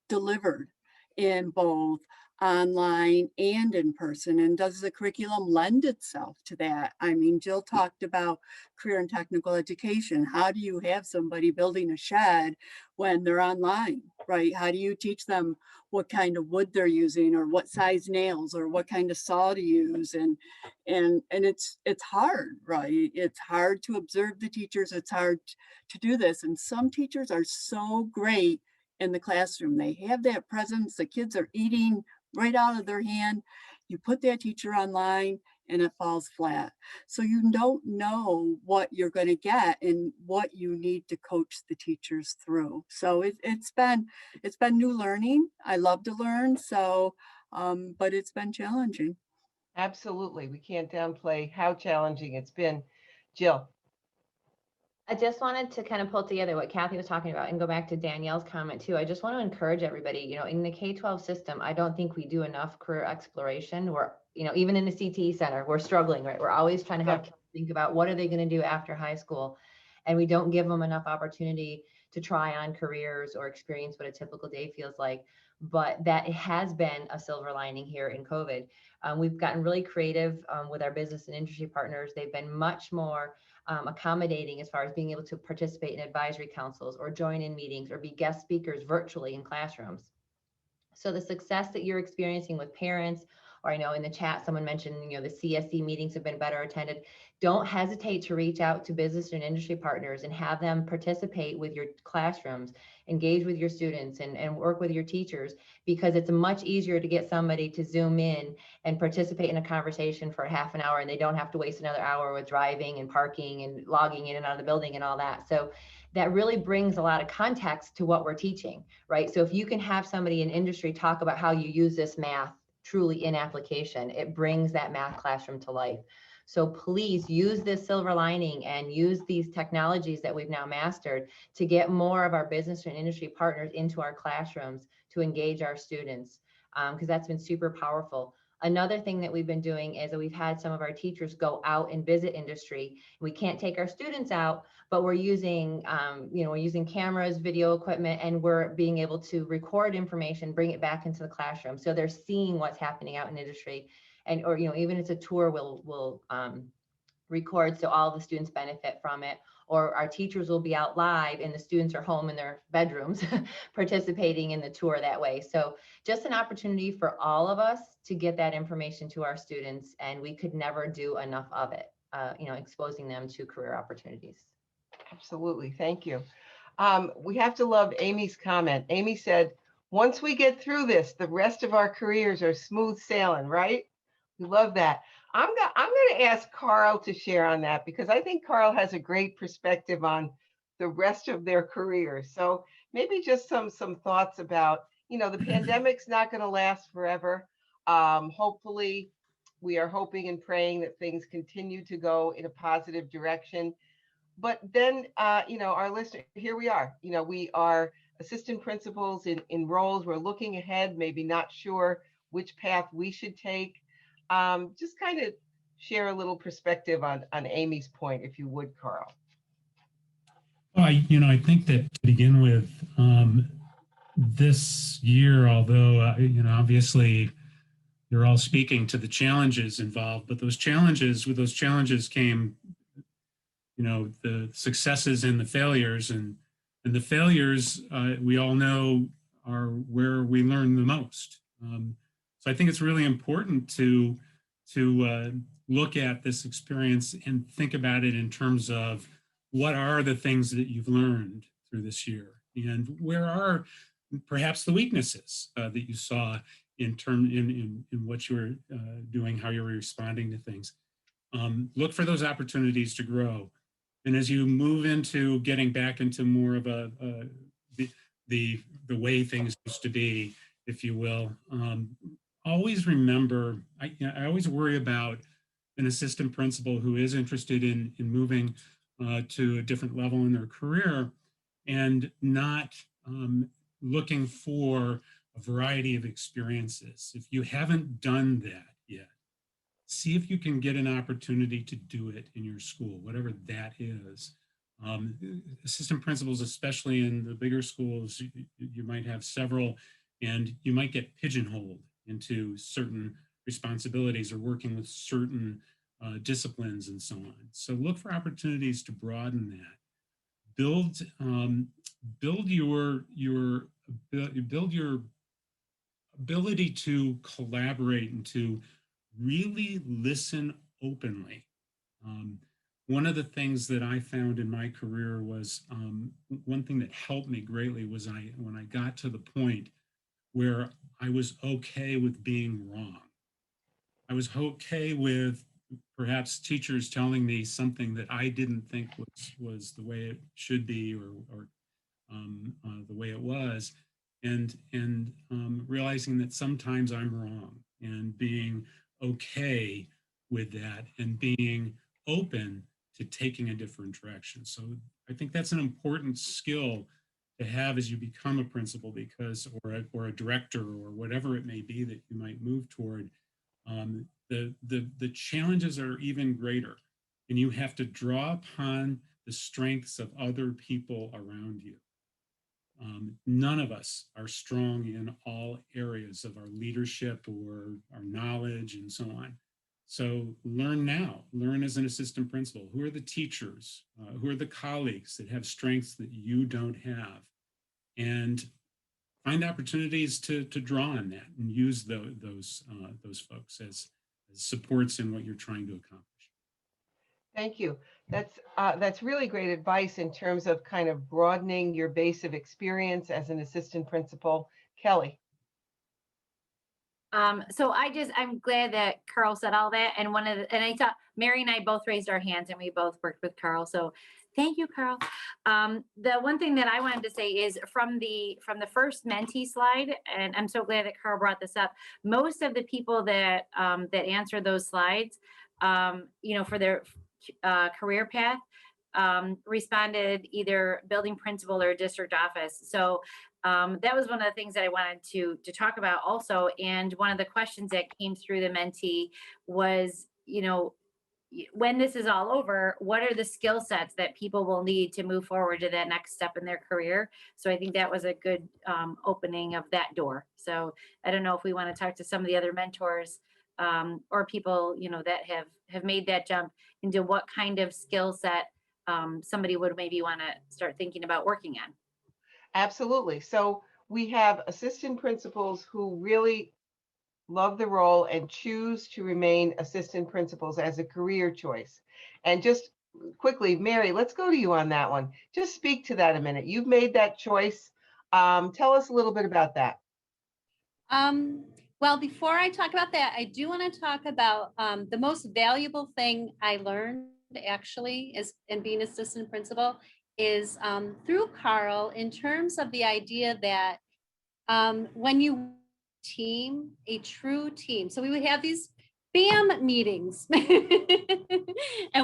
delivered in both online and in person? And does the curriculum lend itself to that? I mean, Jill talked about career and technical education. How do you have somebody building a shed when they're online, right? How do you teach them what kind of wood they're using, or what size nails, or what kind of saw to use? And it's hard, right? It's hard to observe the teachers. It's hard to do this. And some teachers are so great in the classroom. They have that presence. The kids are eating right out of their hand. You put that teacher online and it falls flat. So you don't know what you're going to get and what you need to coach the teachers through. So it's been new learning. I love to learn. So, but it's been challenging. Absolutely. We can't downplay how challenging it's been. Jill. I just wanted to kind of pull together what Kathy was talking about and go back to Danielle's comment too. I just want to encourage everybody, in the K-12 system, I don't think we do enough career exploration. We're, even in the CTE center, we're struggling, right? We're always trying to have kids think about what are they going to do after high school. And we don't give them enough opportunity to try on careers or experience what a typical day feels like. But that has been a silver lining here in COVID. We've gotten really creative with our business and industry partners. They've been much more accommodating as far as being able to participate in advisory councils or join in meetings or be guest speakers virtually in classrooms. So the success that you're experiencing with parents, or I know in the chat, someone mentioned, the CSE meetings have been better attended. Don't hesitate to reach out to business and industry partners and have them participate with your classrooms, engage with your students and work with your teachers, because it's much easier to get somebody to Zoom in and participate in a conversation for half an hour, and they don't have to waste another hour with driving and parking and logging in and out of the building and all that. So that really brings a lot of context to what we're teaching, right? So if you can have somebody in industry talk about how you use this math truly in application, it brings that math classroom to life. So please use this silver lining and use these technologies that we've now mastered to get more of our business and industry partners into our classrooms to engage our students, because that's been super powerful. Another thing that we've been doing is that we've had some of our teachers go out and visit industry. We can't take our students out, but we're using, we're using cameras, video equipment, and we're being able to record information, bring it back into the classroom. So they're seeing what's happening out in industry, and or even if it's a tour, we'll record so all the students benefit from it. Or our teachers will be out live and the students are home in their bedrooms participating in the tour that way. So just an opportunity for all of us to get that information to our students, and we could never do enough of it, exposing them to career opportunities. Absolutely. Thank you. We have to love Amy's comment. Amy said, once we get through this, the rest of our careers are smooth sailing, right? We love that. I'm going to ask Carl to share on that, because I think Carl has a great perspective on the rest of their careers. So maybe just some thoughts about, the pandemic's not going to last forever. Hopefully, we are hoping and praying that things continue to go in a positive direction. But then, our listener, here we are. We are assistant principals in roles. We're looking ahead, maybe not sure which path we should take. Just kind of share a little perspective on Amy's point, if you would, Carl. Well, I think that to begin with, this year, although, obviously you're all speaking to the challenges involved, but with those challenges came, the successes and the failures, and the failures, we all know, are where we learn the most. So I think it's really important to look at this experience and think about it in terms of what are the things that you've learned through this year, and where are perhaps the weaknesses that you saw in what you were doing, how you were responding to things. Look for those opportunities to grow, and as you move into getting back into more of the way things used to be, if you will. Always remember, I always worry about an assistant principal who is interested in moving to a different level in their career and not looking for a variety of experiences. If you haven't done that yet, see if you can get an opportunity to do it in your school, whatever that is. Assistant principals, especially in the bigger schools, you might have several, and you might get pigeonholed into certain responsibilities or working with certain disciplines and so on. So look for opportunities to broaden that. Build your ability to collaborate and to really listen openly. One of the things that I found in my career was one thing that helped me greatly was when I got to the point where I was okay with being wrong. I was okay with perhaps teachers telling me something that I didn't think was the way it should be or the way it was, and realizing that sometimes I'm wrong, and being okay with that and being open to taking a different direction. So I think that's an important skill to have as you become a principal, because, or a director, or whatever it may be that you might move toward. The challenges are even greater, and you have to draw upon the strengths of other people around you. None of us are strong in all areas of our leadership or our knowledge and so on. So learn now, learn as an assistant principal. Who are the teachers? Who are the colleagues that have strengths that you don't have? And find opportunities to draw on that and use those folks as supports in what you're trying to accomplish. Thank you. That's really great advice in terms of kind of broadening your base of experience as an assistant principal. Kelly. So I'm glad that Carl said all that. And and I thought Mary and I both raised our hands and we both worked with Carl. So thank you, Carl. The one thing that I wanted to say is from the first mentee slide, and I'm so glad that Carl brought this up. Most of the people that answered those slides, for their career path, responded either building principal or district office. So that was one of the things that I wanted to talk about also. And one of the questions that came through the mentee was, when this is all over, what are the skill sets that people will need to move forward to that next step in their career? So I think that was a good opening of that door. So I don't know if we want to talk to some of the other mentors or people, that have made that jump into what kind of skill set somebody would maybe want to start thinking about working on. Absolutely. So we have assistant principals who really love the role and choose to remain assistant principals as a career choice. And just quickly, Mary, let's go to you on that one. Just speak to that a minute. You've made that choice. Tell us a little bit about that. Well, before I talk about that, I do want to talk about the most valuable thing I learned actually is in being assistant principal is through Carl, in terms of the idea that when you team, a true team. So we would have these BAM meetings and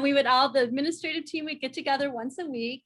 the administrative team would get together once a week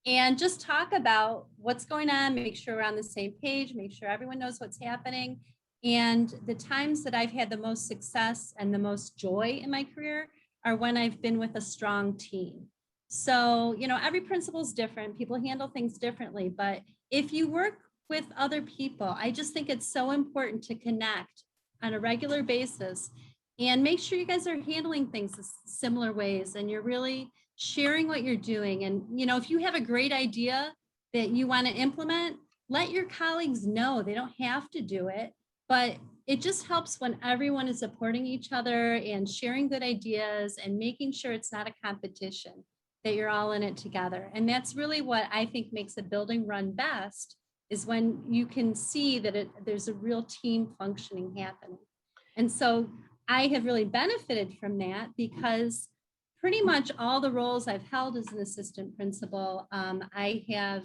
and just talk about what's going on, make sure we're on the same page, make sure everyone knows what's happening. And the times that I've had the most success and the most joy in my career are when I've been with a strong team. So, every principal is different. People handle things differently, but if you work with other people, I just think it's so important to connect on a regular basis and make sure you guys are handling things similar ways and you're really sharing what you're doing. And, if you have a great idea that you want to implement, let your colleagues know. They don't have to do it, but it just helps when everyone is supporting each other and sharing good ideas and making sure it's not a competition, that you're all in it together. And that's really what I think makes a building run best, is when you can see that there's a real team functioning happening. And so I have really benefited from that because pretty much all the roles I've held as an assistant principal, I have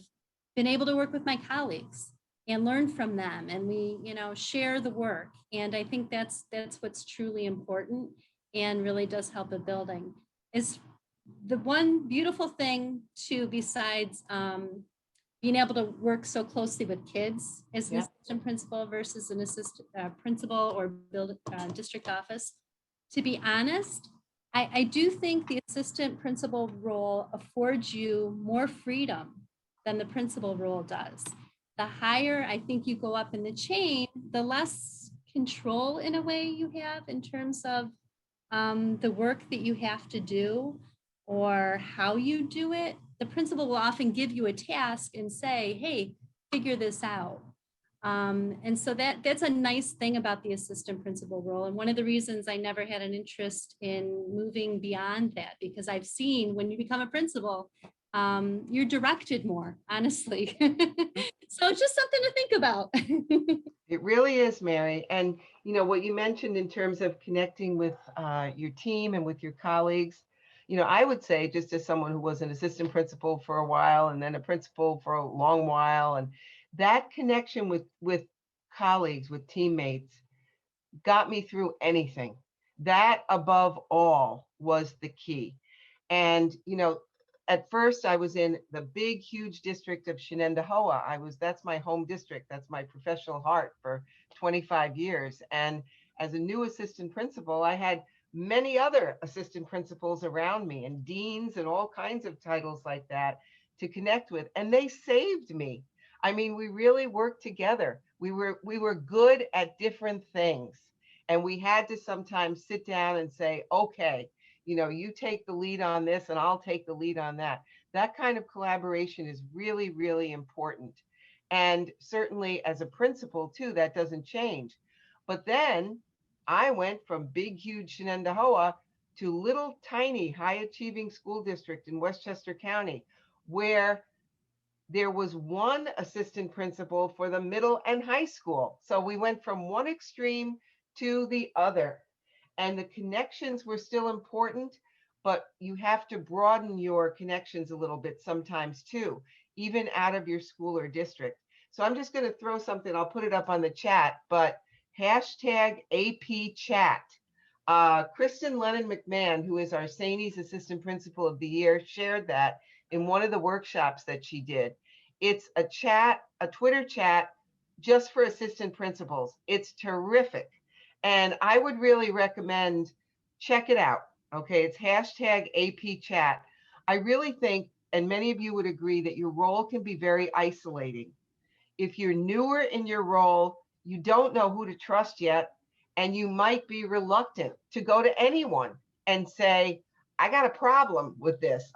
been able to work with my colleagues and learn from them, and we share the work. And I think that's what's truly important and really does help a building. Is the one beautiful thing too, besides being able to work so closely with kids as an assistant principal versus an assistant principal or district office. To be honest, I do think the assistant principal role affords you more freedom than the principal role does. The higher I think you go up in the chain, the less control in a way you have in terms of the work that you have to do or how you do it. The principal will often give you a task and say, hey, figure this out. And so that's a nice thing about the assistant principal role. And one of the reasons I never had an interest in moving beyond that, because I've seen when you become a principal, you're directed more, honestly. So it's just something to think about. It really is, Mary. And what you mentioned in terms of connecting with your team and with your colleagues, I would say, just as someone who was an assistant principal for a while and then a principal for a long while, and that connection with colleagues, with teammates, got me through anything. That above all was the key. And, at first I was in the big, huge district of Shenendehowa. That's my home district. That's my professional heart for 25 years. And as a new assistant principal, I had many other assistant principals around me and deans and all kinds of titles like that to connect with. And they saved me. I mean, we really worked together. We were good at different things. And we had to sometimes sit down and say, okay, you take the lead on this and I'll take the lead on that. That kind of collaboration is really, really important. And certainly as a principal too, that doesn't change. But then I went from big, huge Shenendehowa to little tiny high achieving school district in Westchester County, where there was one assistant principal for the middle and high school. So we went from one extreme to the other. And the connections were still important, but you have to broaden your connections a little bit sometimes too, even out of your school or district. So I'm just going to throw something, I'll put it up on the chat, but hashtag AP chat. Kristen Lennon McMahon, who is our Saney's Assistant Principal of the Year, shared that in one of the workshops that she did. It's a chat, a Twitter chat, just for assistant principals. It's terrific. And I would really recommend, check it out. Okay, it's hashtag AP chat. I really think, and many of you would agree, that your role can be very isolating. If you're newer in your role, you don't know who to trust yet, and you might be reluctant to go to anyone and say, I got a problem with this.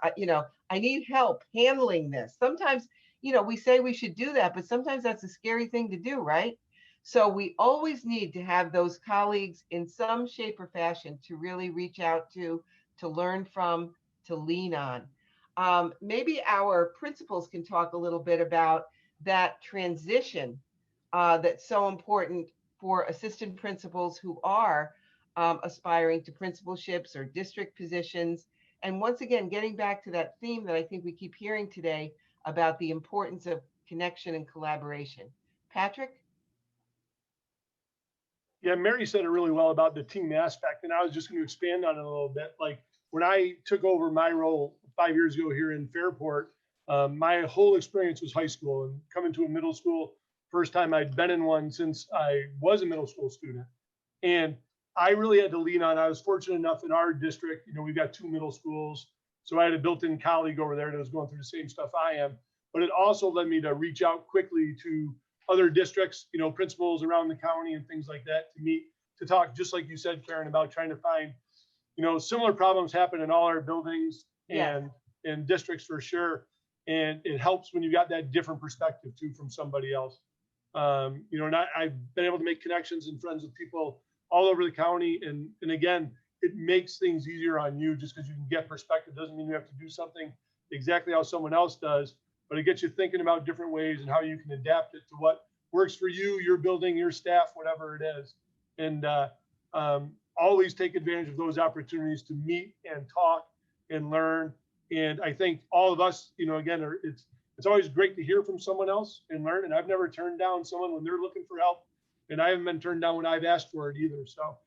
I need help handling this. Sometimes, we say we should do that, but sometimes that's a scary thing to do, right? So we always need to have those colleagues in some shape or fashion to really reach out to learn from, to lean on. Maybe our principals can talk a little bit about that transition that's so important for assistant principals who are aspiring to principalships or district positions. And once again, getting back to that theme that I think we keep hearing today about the importance of connection and collaboration. Patrick? Yeah, Mary said it really well about the team aspect, and I was just going to expand on it a little bit. Like when I took over my role 5 years ago here in Fairport, my whole experience was high school, and coming to a middle school, first time I'd been in one since I was a middle school student. And I really had to lean on, I was fortunate enough in our district, we've got 2 middle schools. So I had a built-in colleague over there that was going through the same stuff I am. But it also led me to reach out quickly to other districts, principals around the county and things like that to meet, to talk, just like you said, Karen, about trying to find, similar problems happen in all our buildings and in districts for sure. And it helps when you got that different perspective too from somebody else. And I've been able to make connections and friends with people all over the county. And again, it makes things easier on you just because you can get perspective. Doesn't mean you have to do something exactly how someone else does, but it gets you thinking about different ways and how you can adapt it to what works for you, your building, your staff, whatever it is. And always take advantage of those opportunities to meet and talk and learn. And I think all of us, again, it's always great to hear from someone else and learn. And I've never turned down someone when they're looking for help. And I haven't been turned down when I've asked for it either. So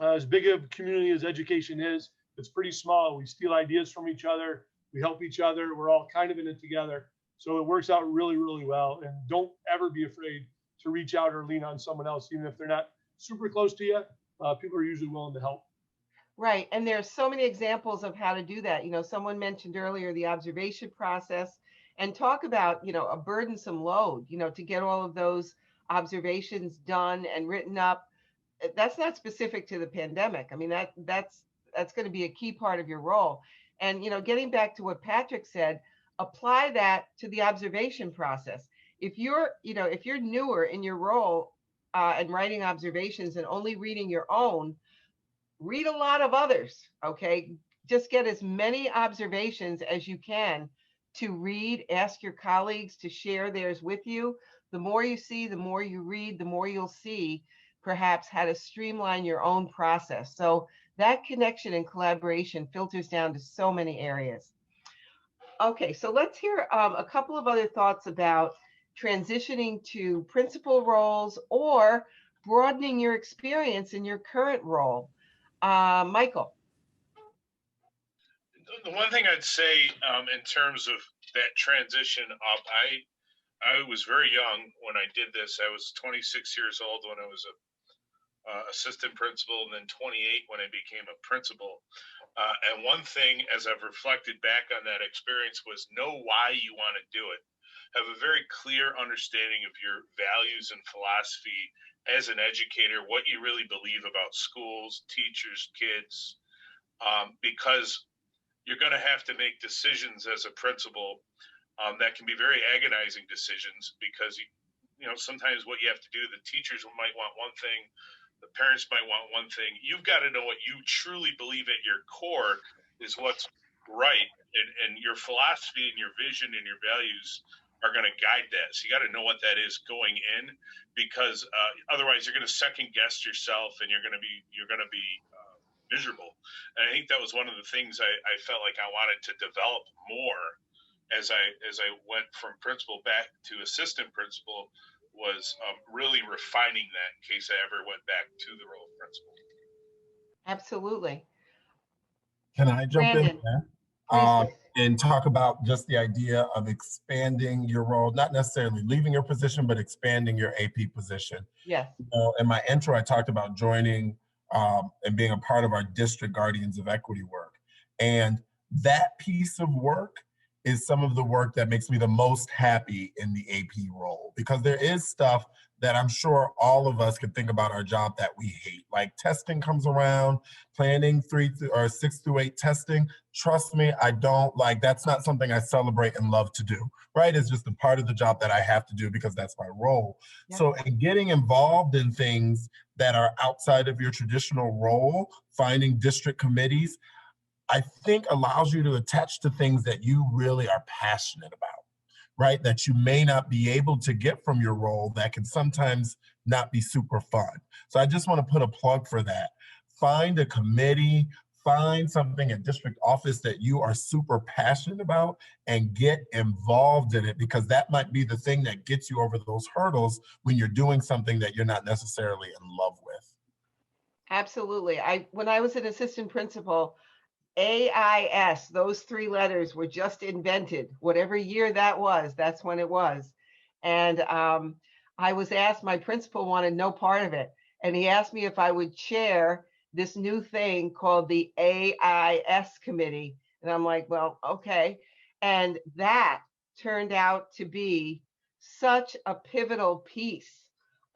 as big of a community as education is, it's pretty small. We steal ideas from each other. We help each other. We're all kind of in it together. So it works out really, really well. And don't ever be afraid to reach out or lean on someone else, even if they're not super close to you. People are usually willing to help. Right. And there's so many examples of how to do that. Someone mentioned earlier the observation process, and talk about, a burdensome load, to get all of those observations done and written up. That's not specific to the pandemic. I mean, that's going to be a key part of your role. And, getting back to what Patrick said, apply that to the observation process. If you're newer in your role and writing observations and only reading your own, read a lot of others, okay? Just get as many observations as you can to read, ask your colleagues to share theirs with you. The more you see, the more you read, the more you'll see perhaps how to streamline your own process. So that connection and collaboration filters down to so many areas. Okay, so let's hear a couple of other thoughts about transitioning to principal roles or broadening your experience in your current role. Michael. The one thing I'd say in terms of that transition up, I was very young when I did this. I was 26 years old when I was a assistant principal, and then 28 when I became a principal. And one thing, as I've reflected back on that experience, was know why you want to do it. Have a very clear understanding of your values and philosophy as an educator, what you really believe about schools, teachers, kids, because you're going to have to make decisions as a principal that can be very agonizing decisions, because sometimes what you have to do, the teachers might want one thing, the parents might want one thing. You've got to know what you truly believe at your core is what's right, and your philosophy and your vision and your values are going to guide that. So you got to know what that is going in, because otherwise you're going to second guess yourself, and you're going to be miserable. And I think that was one of the things I felt like I wanted to develop more as I went from principal back to assistant principal, was really refining that in case I ever went back to the role of principal. Absolutely. Can I jump Brandon, in there? please. And talk about just the idea of expanding your role, not necessarily leaving your position, but expanding your AP position. Yes. In my intro, I talked about joining and being a part of our district Guardians of Equity work. And that piece of work is some of the work that makes me the most happy in the AP role, because there is stuff that I'm sure all of us could think about our job that we hate. Like testing comes around, planning 6 through 8 testing. Trust me, I don't like, that's not something I celebrate and love to do, right? It's just a part of the job that I have to do because that's my role. Yep. So in getting involved in things that are outside of your traditional role, finding district committees, I think allows you to attach to things that you really are passionate about, right? That you may not be able to get from your role, that can sometimes not be super fun. So I just want to put a plug for that. Find a committee, find something at district office that you are super passionate about, and get involved in it, because that might be the thing that gets you over those hurdles when you're doing something that you're not necessarily in love with. Absolutely. When I was an assistant principal, AIS, those 3 letters were just invented. Whatever year that was, that's when it was. And I was asked, my principal wanted no part of it. And he asked me if I would chair this new thing called the AIS committee. And I'm like, well, okay. And that turned out to be such a pivotal piece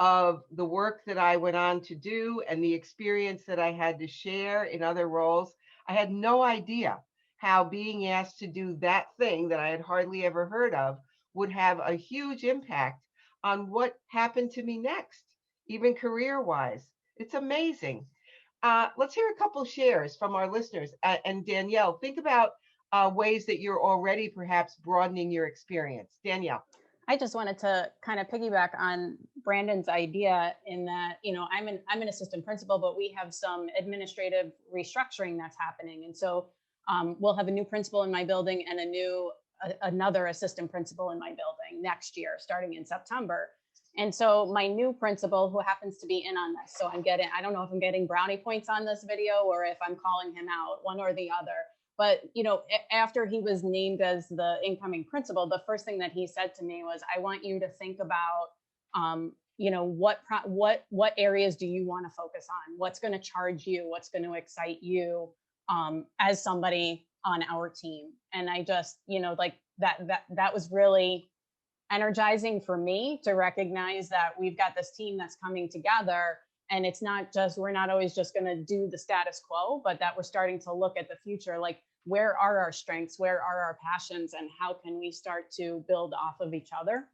of the work that I went on to do and the experience that I had to share in other roles. I had no idea how being asked to do that thing that I had hardly ever heard of would have a huge impact on what happened to me next, even career-wise. It's amazing. Let's hear a couple shares from our listeners. And Danielle, think about ways that you're already perhaps broadening your experience. Danielle. I just wanted to kind of piggyback on Brandon's idea in that, I'm an assistant principal, but we have some administrative restructuring that's happening. And so we'll have a new principal in my building and another assistant principal in my building next year, starting in September. And so my new principal, who happens to be in on this, so I don't know if I'm getting brownie points on this video or if I'm calling him out, one or the other. But, after he was named as the incoming principal, the first thing that he said to me was, I want you to think about, what areas do you want to focus on? What's going to charge you? What's going to excite you as somebody on our team? And I just, that was really energizing for me to recognize that we've got this team that's coming together. And it's not just, we're not always just going to do the status quo, but that we're starting to look at the future, like where are our strengths, where are our passions, and how can we start to build off of each other?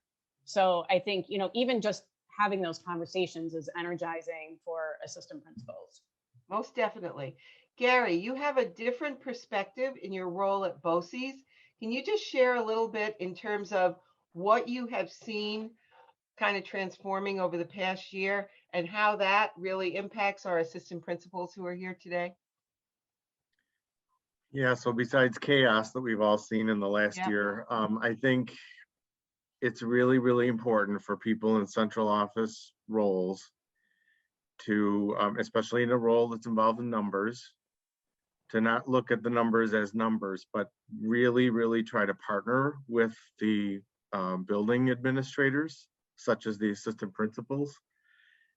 So I think, even just having those conversations is energizing for assistant principals. Most definitely. Gary, you have a different perspective in your role at BOCES. Can you just share a little bit in terms of what you have seen kind of transforming over the past year and how that really impacts our assistant principals who are here today? Yeah, so besides chaos that we've all seen in the last year, I think it's really, really important for people in central office roles to, especially in a role that's involved in numbers, to not look at the numbers as numbers, but really, really try to partner with the building administrators, such as the assistant principals.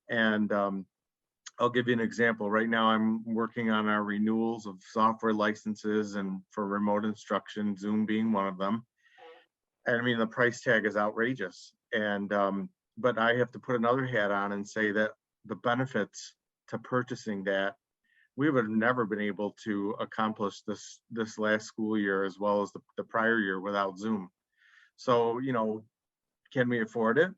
And I'll give you an example. Right now, I'm working on our renewals of software licenses and for remote instruction, Zoom being one of them. And I mean, the price tag is outrageous. And but I have to put another hat on and say that the benefits to purchasing that, we would have never been able to accomplish this last school year as well as the prior year without Zoom. So, you know, can we afford it?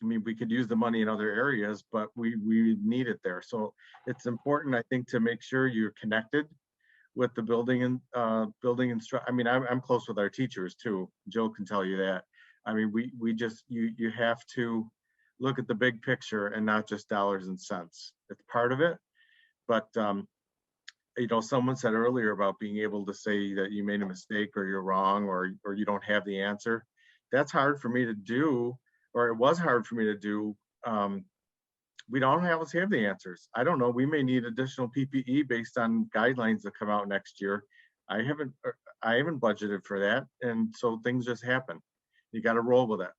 I mean, we could use the money in other areas, but we need it there. So it's important, I think, to make sure you're connected with the building and I mean, I'm close with our teachers too. Joe can tell you that. I mean, we just, you have to look at the big picture and not just dollars and cents. It's part of it. But, you know, someone said earlier about being able to say that you made a mistake or you're wrong or you don't have the answer. That's hard for me to do, or it was hard for me to do. We don't always have the answers. I don't know. We may need additional PPE based on guidelines that come out next year. I haven't budgeted for that. And so things just happen. You got to roll with it.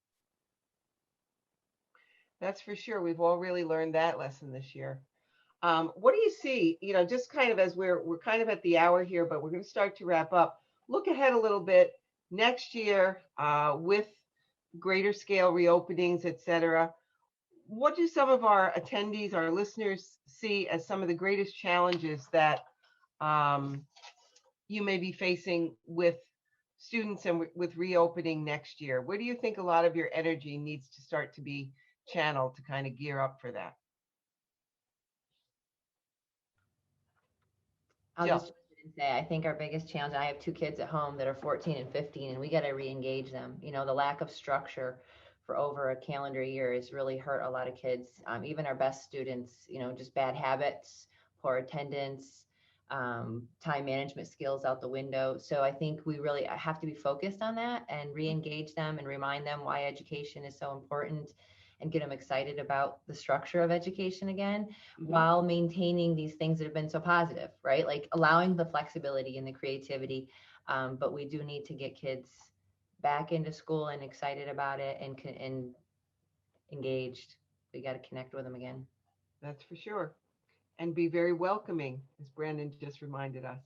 That's for sure. We've all really learned that lesson this year. What do you see, you know, just kind of as we're kind of at the hour here, but we're going to start to wrap up. Look ahead a little bit next year with greater scale reopenings, et cetera. What do some of our attendees, our listeners see as some of the greatest challenges that you may be facing with students and with reopening next year? Where do you think a lot of your energy needs to start to be channeled to kind of gear up for that? I'll just say, I think our biggest challenge, I have 2 kids at home that are 14 and 15, and we got to re-engage them. You know, the lack of structure for over a calendar year has really hurt a lot of kids. Even our best students, you know, just bad habits, poor attendance, time management skills out the window. So I think we really have to be focused on that and re-engage them and remind them why education is so important and get them excited about the structure of education again, while maintaining these things that have been so positive, right? Like allowing the flexibility and the creativity. But we do need to get kids back into school and excited about it and engaged. We got to connect with them again. That's for sure. And be very welcoming, as Brandon just reminded us.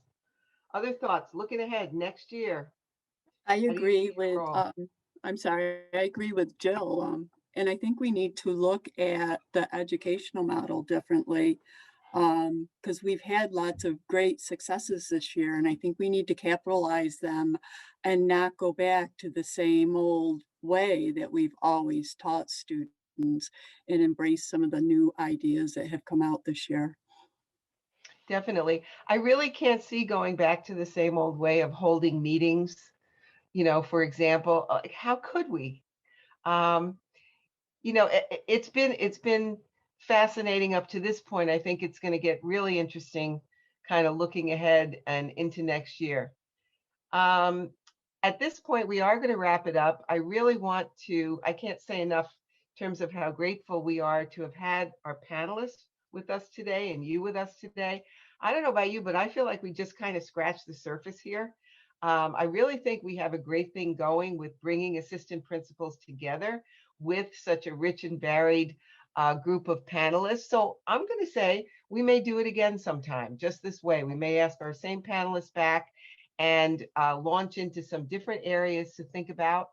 Other thoughts looking ahead next year? I agree with, I'm sorry, I agree with Jill. And I think we need to look at the educational model differently, because we've had lots of great successes this year, and I think we need to capitalize them and not go back to the same old way that we've always taught students and embrace some of the new ideas that have come out this year. Definitely. I really can't see going back to the same old way of holding meetings. You know, for example, how could we? You know, it's been fascinating up to this point. I think it's going to get really interesting kind of looking ahead and into next year. At this point, we are going to wrap it up. I really want to, I can't say enough in terms of how grateful we are to have had our panelists with us today and you with us today. I don't know about you, but I feel like we just kind of scratched the surface here. I really think we have a great thing going with bringing assistant principals together with such a rich and varied group of panelists. So I'm going to say we may do it again sometime, just this way. We may ask our same panelists back and launch into some different areas to think about.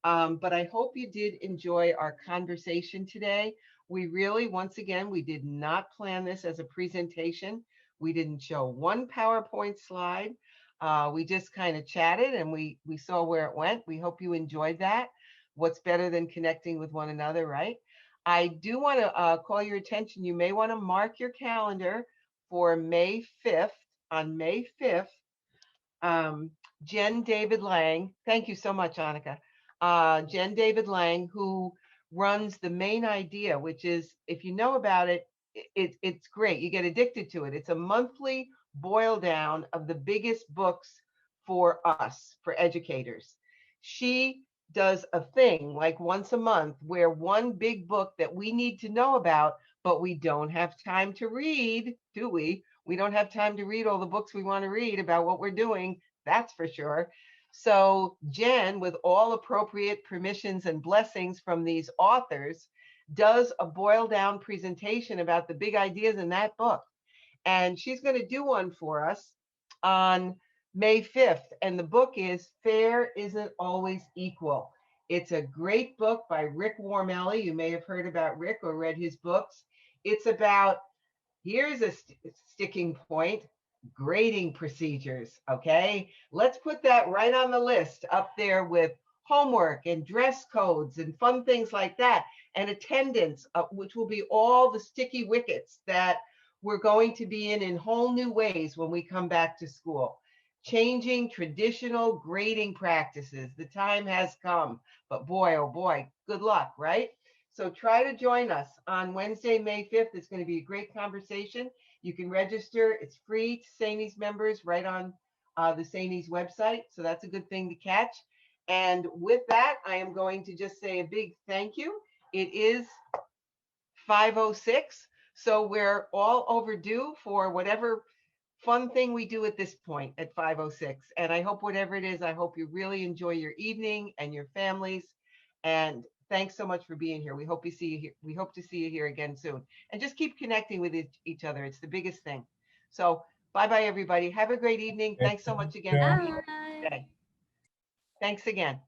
But I hope you did enjoy our conversation today. We really, once again, we did not plan this as a presentation. We didn't show one PowerPoint slide. We just kind of chatted and we saw where it went. We hope you enjoyed that. What's better than connecting with one another, right? I do want to call your attention. You may want to mark your calendar for May 5th. On May 5th, Jen David Lang, thank you so much, Annika. Jen David Lang, who runs The Main Idea, which is, if you know about it, it's great. You get addicted to it. It's a monthly boil down of the biggest books for us, for educators. She does a thing like once a month where one big book that we need to know about, but we don't have time to read, do we? We don't have time to read all the books we want to read about what we're doing, that's for sure. So Jen, with all appropriate permissions and blessings from these authors, does a boiled down presentation about the big ideas in that book. And she's going to do one for us on May 5th. And the book is Fair Isn't Always Equal. It's a great book by Rick Warmelli. You may have heard about Rick or read his books. It's about, here's a sticking point, grading procedures, okay? Let's put that right on the list up there with homework and dress codes and fun things like that, and attendance, which will be all the sticky wickets that we're going to be in whole new ways when we come back to school. Changing traditional grading practices. The time has come, but boy, oh boy, good luck, right? So try to join us on Wednesday, May 5th. It's going to be a great conversation. You can register. It's free to Sanies members right on the Sanies website. So that's a good thing to catch. And with that, I am going to just say a big thank you. It is 5:06, so we're all overdue for whatever fun thing we do at this point at 5:06. And I hope whatever it is, I hope you really enjoy your evening and your families. And thanks so much for being here. We hope to see you here. We hope to see you here again soon. And just keep connecting with each other. It's the biggest thing. So bye-bye, everybody. Have a great evening. Thanks so much again for being here today. Thanks again.